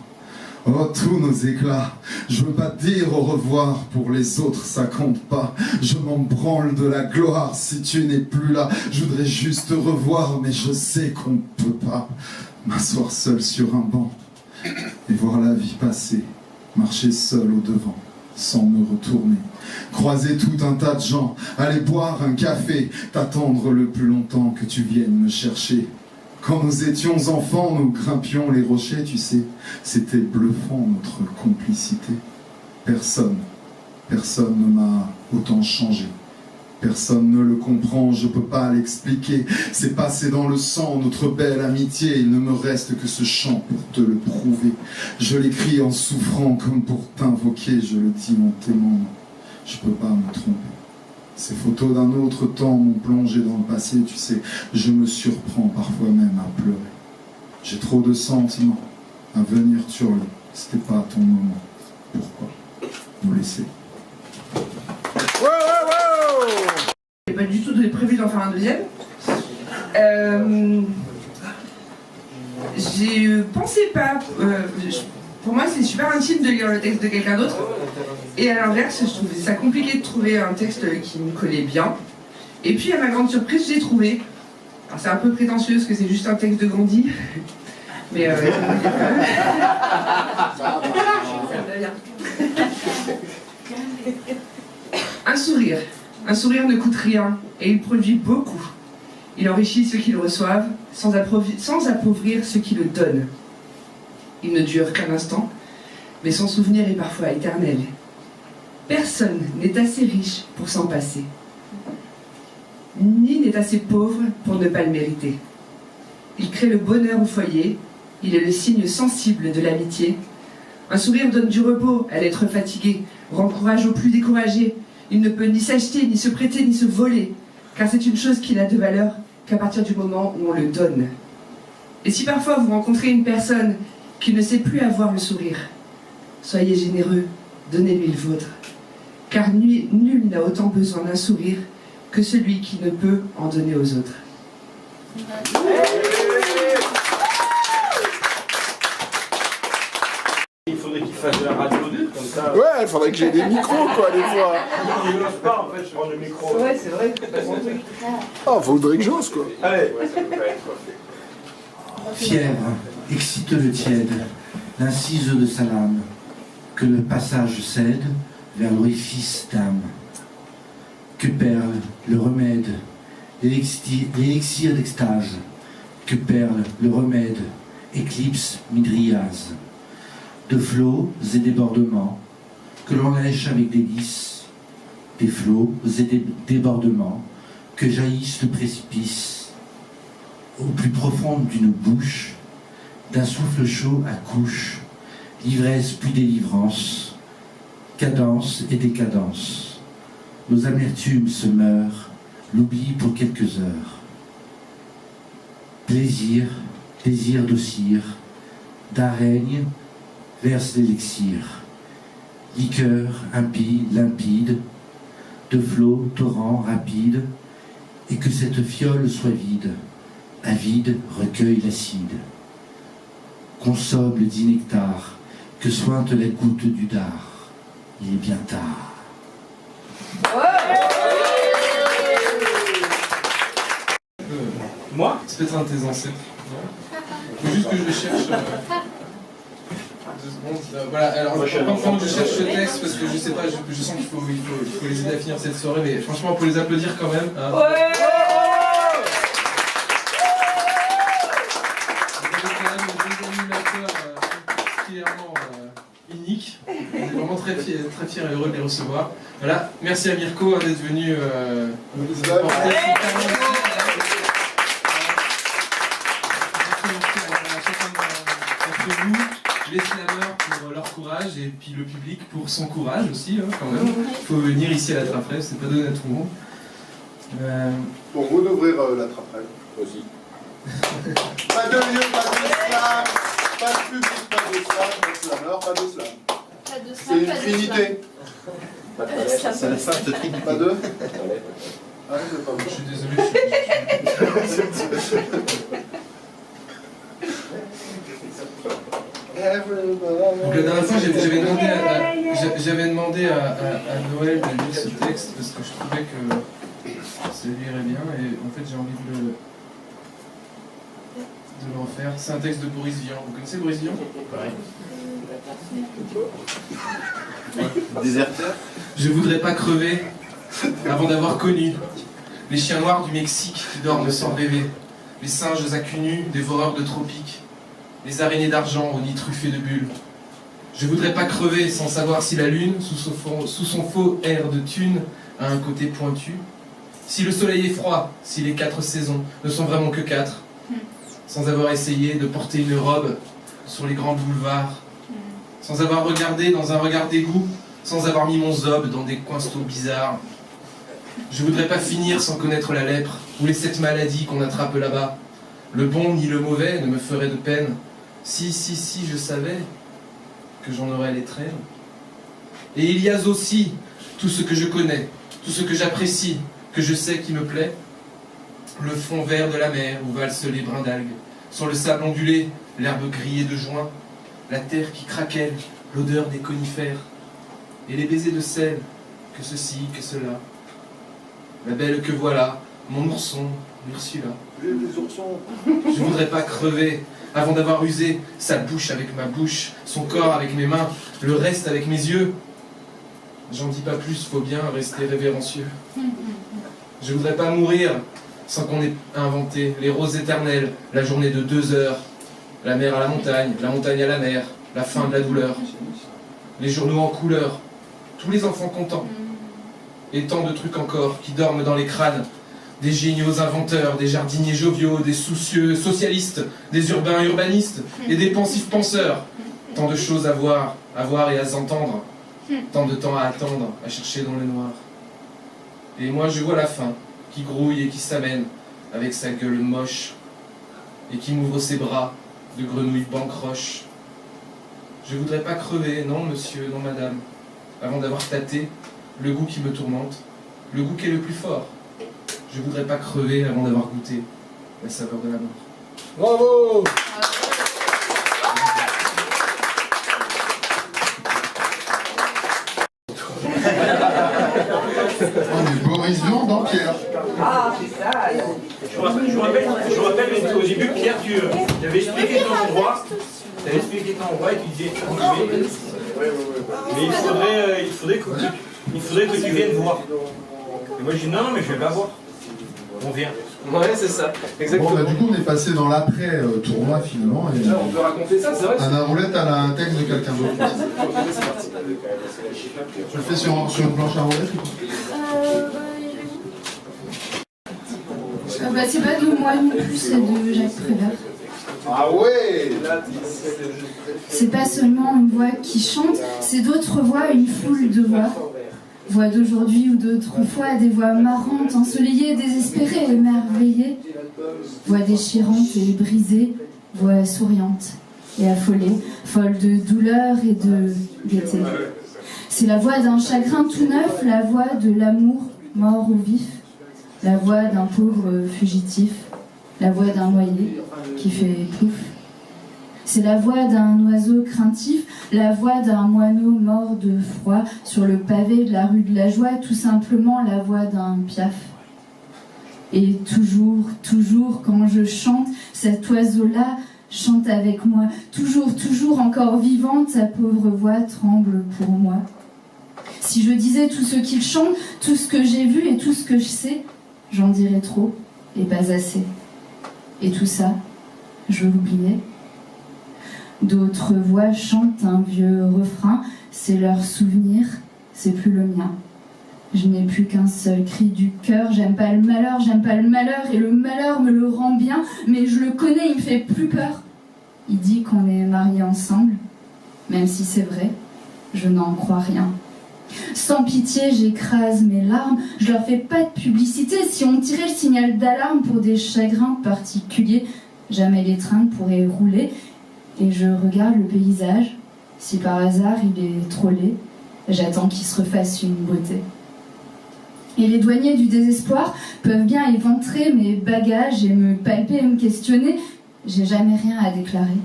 oh tous nos éclats. Je veux pas te dire au revoir, pour les autres ça compte pas. Je m'en branle de la gloire si tu n'es plus là. Je voudrais juste te revoir, mais je sais qu'on peut pas. M'asseoir seul sur un banc et voir la vie passer, marcher seul au devant, sans me retourner, croiser tout un tas de gens, aller boire un café, t'attendre le plus longtemps que tu viennes me chercher. Quand nous étions enfants, nous grimpions les rochers, tu sais, c'était bluffant notre complicité. Personne ne m'a autant changé. Personne ne le comprend, je peux pas l'expliquer. C'est passé dans le sang, notre belle amitié. Il ne me reste que ce chant pour te le prouver. Je l'écris en souffrant comme pour t'invoquer. Je le dis en t'aimant, je peux pas me tromper. Ces photos d'un autre temps m'ont plongé dans le passé, tu sais. Je me surprends parfois même à pleurer. J'ai trop de sentiments à venir hurler. C'était pas ton moment. Pourquoi nous laisser? J'ai pas du tout prévu d'en faire un deuxième. J'ai pensé pas. Pour moi, c'est super intime de lire le texte de quelqu'un d'autre. Et à l'inverse, je trouvais ça compliqué de trouver un texte qui me collait bien. Et puis, à ma grande surprise, j'ai trouvé. Alors, c'est un peu prétentieux parce que c'est juste un texte de Gandhi. Mais ça va bien. Un sourire. Un sourire ne coûte rien et il produit beaucoup. Il enrichit ceux qui le reçoivent sans appauvrir ceux qui le donnent. Il ne dure qu'un instant, mais son souvenir est parfois éternel. Personne n'est assez riche pour s'en passer, ni n'est assez pauvre pour ne pas le mériter. Il crée le bonheur au foyer, il est le signe sensible de l'amitié. Un sourire donne du repos à l'être fatigué, rend courage aux plus découragés. Il ne peut ni s'acheter, ni se prêter, ni se voler, car c'est une chose qui n'a de valeur qu'à partir du moment où on le donne. Et si parfois vous rencontrez une personne qui ne sait plus avoir le sourire, soyez généreux, donnez-lui le vôtre, car nul n'a autant besoin d'un sourire que celui qui ne peut en donner aux autres. Il faudrait qu'il fasses de la radio, comme ça. Ouais, il faudrait que j'ai des micros, quoi, des fois. Je n'ose pas, en fait, je prends le micro. Ouais, c'est vrai, c'est mon truc. Ah, faudrait que j'ose, quoi. Allez. Fièvre, excite le tiède, l'incise de sa lame, que le passage cède vers l'orifice d'âme. Que perle le remède, l'élixir d'extase, que perle le remède, éclipse midriase. De flots et débordements, que l'on lèche avec délice, des flots et des débordements, que jaillissent le précipice, au plus profond d'une bouche, d'un souffle chaud accouche, l'ivresse puis délivrance, cadence et décadence. Nos amertumes se meurent, l'oubli pour quelques heures. Plaisir, désir d'ossir, d'araigne, verse l'élixir, liqueur impie, limpide, de flots, torrents rapides, et que cette fiole soit vide, avide recueille l'acide. Consomme le dit nectar, que sointe la goutte du dard, il est bien tard. Moi? C'est peut-être un de tes ancêtres. Faut juste que je le cherche. 2 secondes. Voilà, alors pendant que je cherche ce texte, parce que je sais pas, je sens qu'il faut les aider à finir cette soirée, mais franchement, on peut les applaudir quand même. Hein. Ouais. Vous avez quand même 2 animateurs particulièrement uniques. On est vraiment très fiers et heureux de les recevoir. Voilà, merci à Mirko d'être venu porter son talent. Vous, les slameurs pour leur courage et puis le public pour son courage aussi, hein, quand même. Il faut venir ici à la Traprève, c'est pas donné à tout le monde. Pour vous d'ouvrir la Traprève aussi. Pas de lieu, pas de slam, pas de public, pas de slam, pas de slameur, pas de slam. C'est une trinité. Pas de toilette. C'est la sainte trinité. Pas de. Ah, c'est pas bon. Je suis désolé. Donc la dernière fois, j'avais demandé à Noël de lire ce texte parce que je trouvais que ça lirait bien et en fait j'ai envie de le refaire. C'est un texte de Boris Vian. Vous connaissez Boris Vian? Déserteur. Je voudrais pas crever avant d'avoir connu les chiens noirs du Mexique qui dorment sans rêver, les singes à cul nu, dévoreurs de tropiques, les araignées d'argent au nid truffé de bulles. Je voudrais pas crever sans savoir si la lune, sous son faux air de thune, a un côté pointu. Si le soleil est froid, si les 4 saisons ne sont vraiment que 4. Sans avoir essayé de porter une robe sur les grands boulevards. Sans avoir regardé dans un regard d'égout, sans avoir mis mon zob dans des coinstos bizarres. Je voudrais pas finir sans connaître la lèpre ou les 7 maladies qu'on attrape là-bas. Le bon ni le mauvais ne me ferait de peine. Si je savais que j'en aurais les traînes. Et il y a aussi tout ce que je connais, tout ce que j'apprécie, que je sais qui me plaît. Le fond vert de la mer où valsent les brins d'algues. Sur le sable ondulé, l'herbe grillée de juin. La terre qui craquelle, l'odeur des conifères. Et les baisers de sel, que ceci, que cela. La belle que voilà, mon ourson, Ursula. Les oursons. Je voudrais pas crever avant d'avoir usé sa bouche avec ma bouche, son corps avec mes mains, le reste avec mes yeux. J'en dis pas plus, faut bien rester révérencieux. Je voudrais pas mourir sans qu'on ait inventé les roses éternelles, la journée de 2 heures, la mer à la montagne à la mer, la fin de la douleur, les journaux en couleur, tous les enfants contents, et tant de trucs encore qui dorment dans les crânes, des géniaux inventeurs, des jardiniers joviaux, des soucieux socialistes, des urbains urbanistes, et des pensifs penseurs, tant de choses à voir et à s'entendre, tant de temps à attendre, à chercher dans le noir. Et moi je vois la faim, qui grouille et qui s'amène, avec sa gueule moche, et qui m'ouvre ses bras de grenouille bancroche. Je voudrais pas crever, non monsieur, non madame, avant d'avoir tâté le goût qui me tourmente, le goût qui est le plus fort. Je voudrais pas crever avant d'avoir goûté la saveur de la mort. Bravo! est Boris Vian dans Pierre. Ah, c'est ça. Je vous rappelle au début, Pierre, tu avais expliqué ton endroit. Tu avais expliqué ton endroit et tu disais mais il faudrait que tu viennes voir. Et moi je dis non, mais je vais pas voir. On vient. Ouais, c'est ça. Exactement. Bon, bah, du coup, on est passé dans l'après-tournoi finalement. Et on peut raconter ça, c'est vrai. Anna Roulette, elle a un texte de quelqu'un d'autre. Tu le fais sur une planche à roulettes ou bah, c'est pas de moi non plus, c'est de Jacques Prévert. Ah ouais. C'est pas seulement une voix qui chante, c'est d'autres voix, une foule de voix. Voix d'aujourd'hui ou d'autrefois, des voix marrantes, ensoleillées, désespérées, émerveillées. Voix déchirantes et brisées, voix souriantes et affolées, folles de douleur et de gaieté. C'est la voix d'un chagrin tout neuf, la voix de l'amour mort ou vif, la voix d'un pauvre fugitif, la voix d'un noyé qui fait plouf. C'est la voix d'un oiseau craintif, la voix d'un moineau mort de froid sur le pavé de la rue de la Joie, tout simplement la voix d'un piaf. Et toujours, toujours, quand je chante, cet oiseau-là chante avec moi. Toujours, toujours encore vivante, sa pauvre voix tremble pour moi. Si je disais tout ce qu'il chante, tout ce que j'ai vu et tout ce que je sais, j'en dirais trop et pas assez. Et tout ça, je l'oubliais. D'autres voix chantent un vieux refrain, c'est leur souvenir, c'est plus le mien. Je n'ai plus qu'un seul cri du cœur, j'aime pas le malheur, et le malheur me le rend bien, mais je le connais, il me fait plus peur. Il dit qu'on est mariés ensemble, même si c'est vrai, je n'en crois rien. Sans pitié, j'écrase mes larmes, je leur fais pas de publicité, si on tirait le signal d'alarme pour des chagrins particuliers, jamais les trains ne pourraient rouler. Et je regarde le paysage, si par hasard il est trop laid, j'attends qu'il se refasse une beauté. Et les douaniers du désespoir peuvent bien éventrer mes bagages et me palper et me questionner, j'ai jamais rien à déclarer.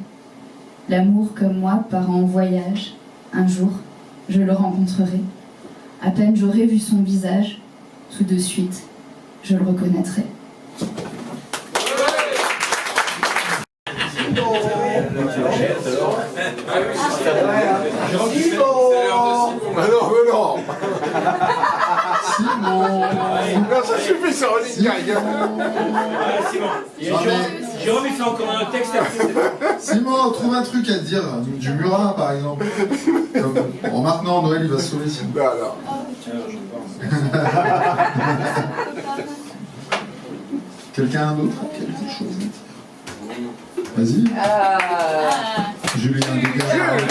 L'amour comme moi part en voyage, un jour je le rencontrerai. À peine j'aurai vu son visage, tout de suite je le reconnaîtrai. Mais non. Simon. Non, ça suffit, ça relie Jérôme, il fait encore un texte. Simon, trouve un truc à te dire, du Murat par exemple. Remarque, non, Noël il va se sauver sinon. Quelqu'un d'autre a quelque chose à dire? Vas-y. Julien Dégage.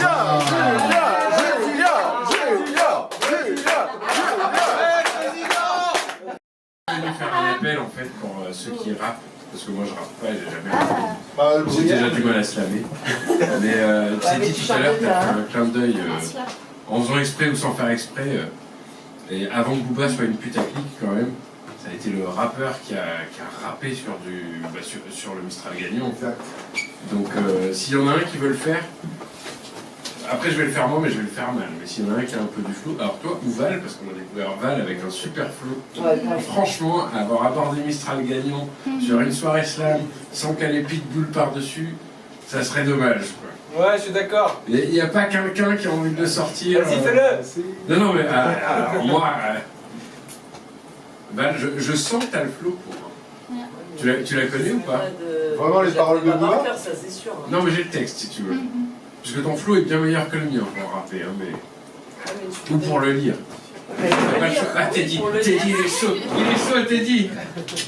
Je vais faire un appel en fait pour ceux qui rappent, parce que moi je rappe pas, j'ai jamais rappé. J'ai déjà du mal à slammer. Mais tu sais, dit tout à l'heure, tu as fait un clin d'œil en faisant exprès ou sans faire exprès. Et avant que Booba soit une putaclic quand même, ça a été le rappeur qui a rappé sur le Mistral gagnant en fait. Donc s'il y en a un qui veut le faire, après je vais le faire moi mais je vais le faire mal. Mais s'il y en a un qui a un peu du flow, alors toi ou Val, parce qu'on a découvert Val avec un super flow. Franchement, avoir abordé Mistral gagnant sur une soirée slam sans qu'elle ait pitbull par-dessus, ça serait dommage quoi. Ouais, je suis d'accord. Il n'y a pas quelqu'un qui a envie de le sortir. Vas-y, fais-le. Non, mais alors moi, Val, je sens que tu as le flow pour moi. Tu la connais ou pas? Vraiment les paroles de Booba? Non, mais j'ai le texte si tu veux. Parce que ton flow est bien meilleur que le mien pour rapper, hein, mais... ou pour le lire. Ah, Teddy, il est chaud, Teddy.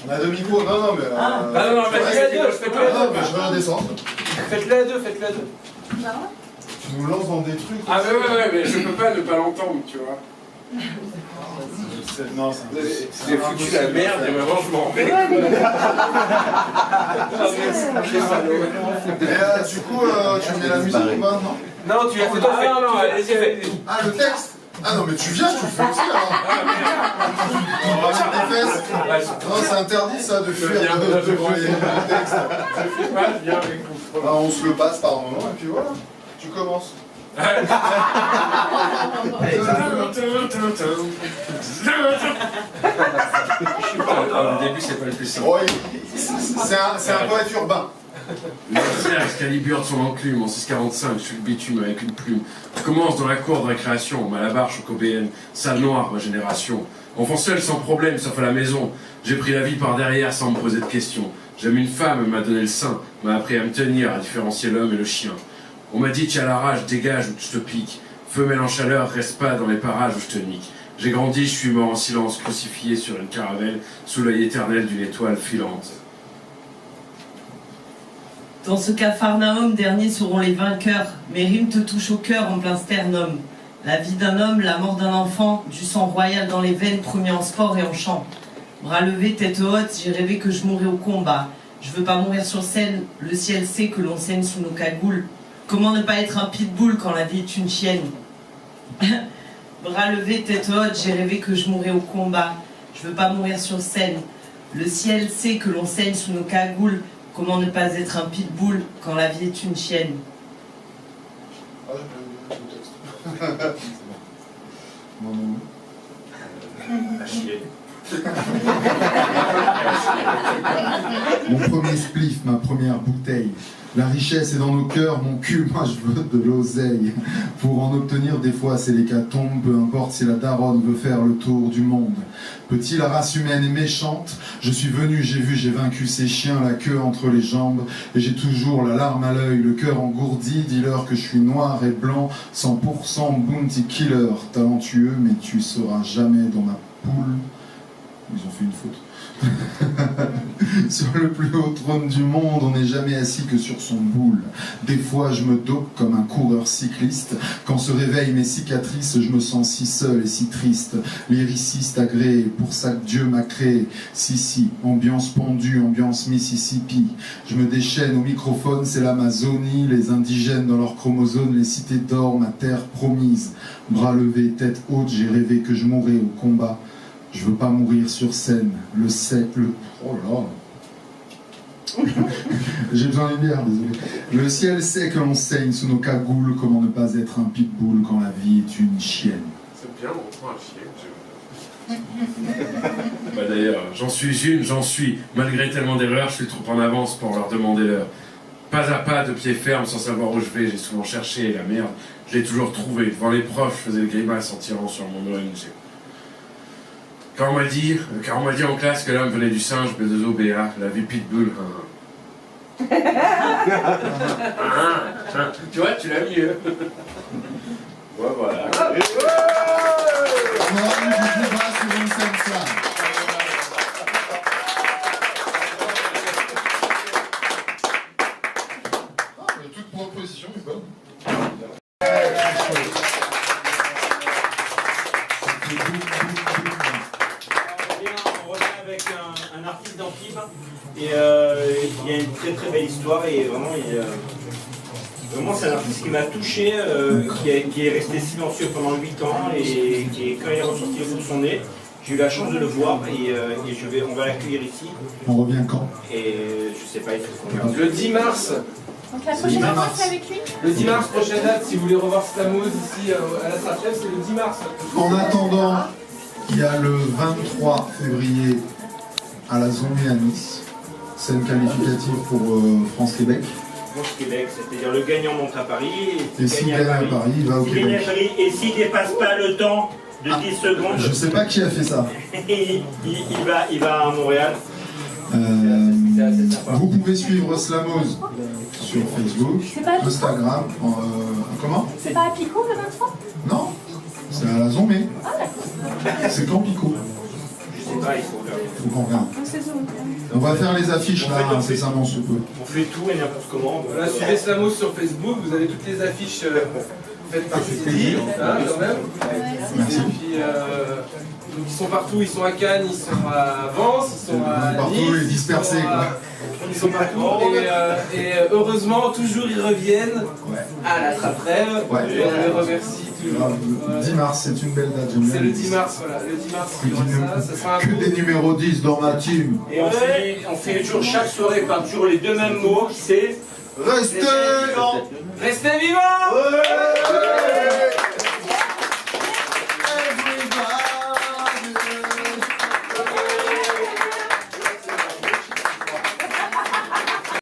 On a deux micros, non, mais... non, faites-le à deux, je vais redescendre. Faites-le à deux. Tu nous lances dans des trucs... Ah ouais, mais je peux pas ne pas l'entendre, tu vois. Non, j'ai foutu la merde et maintenant je m'en vais. Et du coup, tu mets la musique ou pas? Non, tu l'as fait toi. Non, allez-y. Ah, le texte? Ah non, mais tu viens, je te le fais aussi alors. On va mettre des fesses. Non, c'est interdit ça de fuir devant les textes. On se le passe par moment et puis voilà. Tu commences. fait ça. Oh, c'est un poète urbain. Le laser Excalibur de son enclume en 645 sur le bitume avec une plume. Je commence dans la cour de récréation, Malabar, Chocobéenne, salle noire, ma génération. Enfant seul, sans problème, sauf à la maison. J'ai pris la vie par derrière sans me poser de questions. J'aime une femme, elle m'a donné le sein, m'a appris à me tenir, à différencier l'homme et le chien. On m'a dit, tiens la rage, dégage ou je te pique. Feu mêle en chaleur, reste pas dans les parages où je te nique. J'ai grandi, je suis mort en silence, crucifié sur une caravelle, sous l'œil éternel d'une étoile filante. Dans ce Capharnaüm, derniers seront les vainqueurs. Mes rimes te touchent au cœur en plein sternum. La vie d'un homme, la mort d'un enfant, du sang royal dans les veines, premier en sport et en chant. Bras levés, tête haute, j'ai rêvé que je mourrais au combat. Je veux pas mourir sur scène, le ciel sait que l'on saigne sous nos cagoules. Comment ne pas être un pitbull quand la vie est une chienne? Bras levés, tête haute, j'ai rêvé que je mourrais au combat. Je veux pas mourir sur scène. Le ciel sait que l'on saigne sous nos cagoules. Comment ne pas être un pitbull quand la vie est une chienne? Mon premier spliff, ma première bouteille. La richesse est dans nos cœurs, mon cul, moi je veux de l'oseille. Pour en obtenir des fois c'est l'hécatombe, peu importe si la daronne veut faire le tour du monde. Petit, la race humaine est méchante, je suis venu, j'ai vu, j'ai vaincu ces chiens, la queue entre les jambes. Et j'ai toujours la larme à l'œil, le cœur engourdi, dis-leur que je suis noir et blanc, 100% bounty killer, talentueux, mais tu seras jamais dans ma poule. Ils ont fait une faute. Sur le plus haut trône du monde, on n'est jamais assis que sur son boule. Des fois je me dope comme un coureur cycliste. Quand se réveillent mes cicatrices, je me sens si seul et si triste. Lyriciste agréé, pour ça que Dieu m'a créé. Si, ambiance pendue, ambiance Mississippi. Je me déchaîne au microphone, c'est l'Amazonie. Les indigènes dans leurs chromosomes, les cités d'or, ma terre promise. Bras levés, tête haute, j'ai rêvé que je mourrais au combat. Je veux pas mourir sur scène, le oh là. J'ai besoin d'une bière, désolé. Le ciel sait que l'on saigne sous nos cagoules, comment ne pas être un pitbull quand la vie est une chienne. C'est bien, on prend un chien. Bah d'ailleurs, j'en suis. Malgré tellement d'erreurs, je suis trop en avance pour leur demander l'heure. Pas à pas, de pied ferme, sans savoir où je vais, j'ai souvent cherché la merde. Je l'ai toujours trouvé. Devant les profs, je faisais le grimace en tirant sur mon ONG. Car on m'a dit en classe que l'homme venait du singe, B2OBA, la vie pitbull. Tu vois, tu l'as mieux. Ouais, voilà. Toute proposition est bonne. Un artiste d'Antibes et il y a une très très belle histoire et vraiment, c'est un artiste qui m'a touché, qui est resté silencieux pendant 8 ans et quand il est ressorti au bout de son nez, j'ai eu la chance de le voir et on va l'accueillir ici. On revient quand? Et je sais pas, il faut qu'on regarde. Le 10 mars. Donc la prochaine fois c'est avec lui? Le 10 mars, prochaine date, si vous voulez revoir Slamouz ici à la Sarchève, c'est le 10 mars. En attendant, il y a le 23 février à la Zombie à Nice, scène qualificative pour France-Québec. France-Québec, c'est-à-dire le gagnant monte à Paris. Et s'il gagne à Paris, il va au Québec. Et s'il dépasse pas le temps de 10 secondes, je sais pas qui a fait ça. il va à Montréal. Vous pouvez suivre Slamouz sur Facebook, Instagram. Comment? C'est pas à Pico le 23? Non, c'est à la Zombie. Ah d'accord. C'est quand Pico? Je sais pas, il faut regarder. Faut qu'on regarde. Donc c'est Zoom. On va faire les affiches là, incessamment sous peu. On fait tout et n'importe comment. Voilà, suivez Slamouz sur Facebook, vous avez toutes les affiches faites par Cécile, hein, quand même. Merci. Et puis, donc ils sont partout, ils sont à Cannes, ils sont à Vence, ils sont à Partout, Nice, les dispersés, quoi. Ils sont partout et heureusement toujours ils reviennent à la Traprève. Ouais. Et on les remercie toujours. Le 10 mars, c'est une belle date, j'aime bien. C'est le 10 mars, voilà. Le 10 mars, il y aura ça sera un Que des numéros 10 dans ma team. Et on fait toujours chaque soirée par jour les deux mêmes mots, c'est Restez. Restez.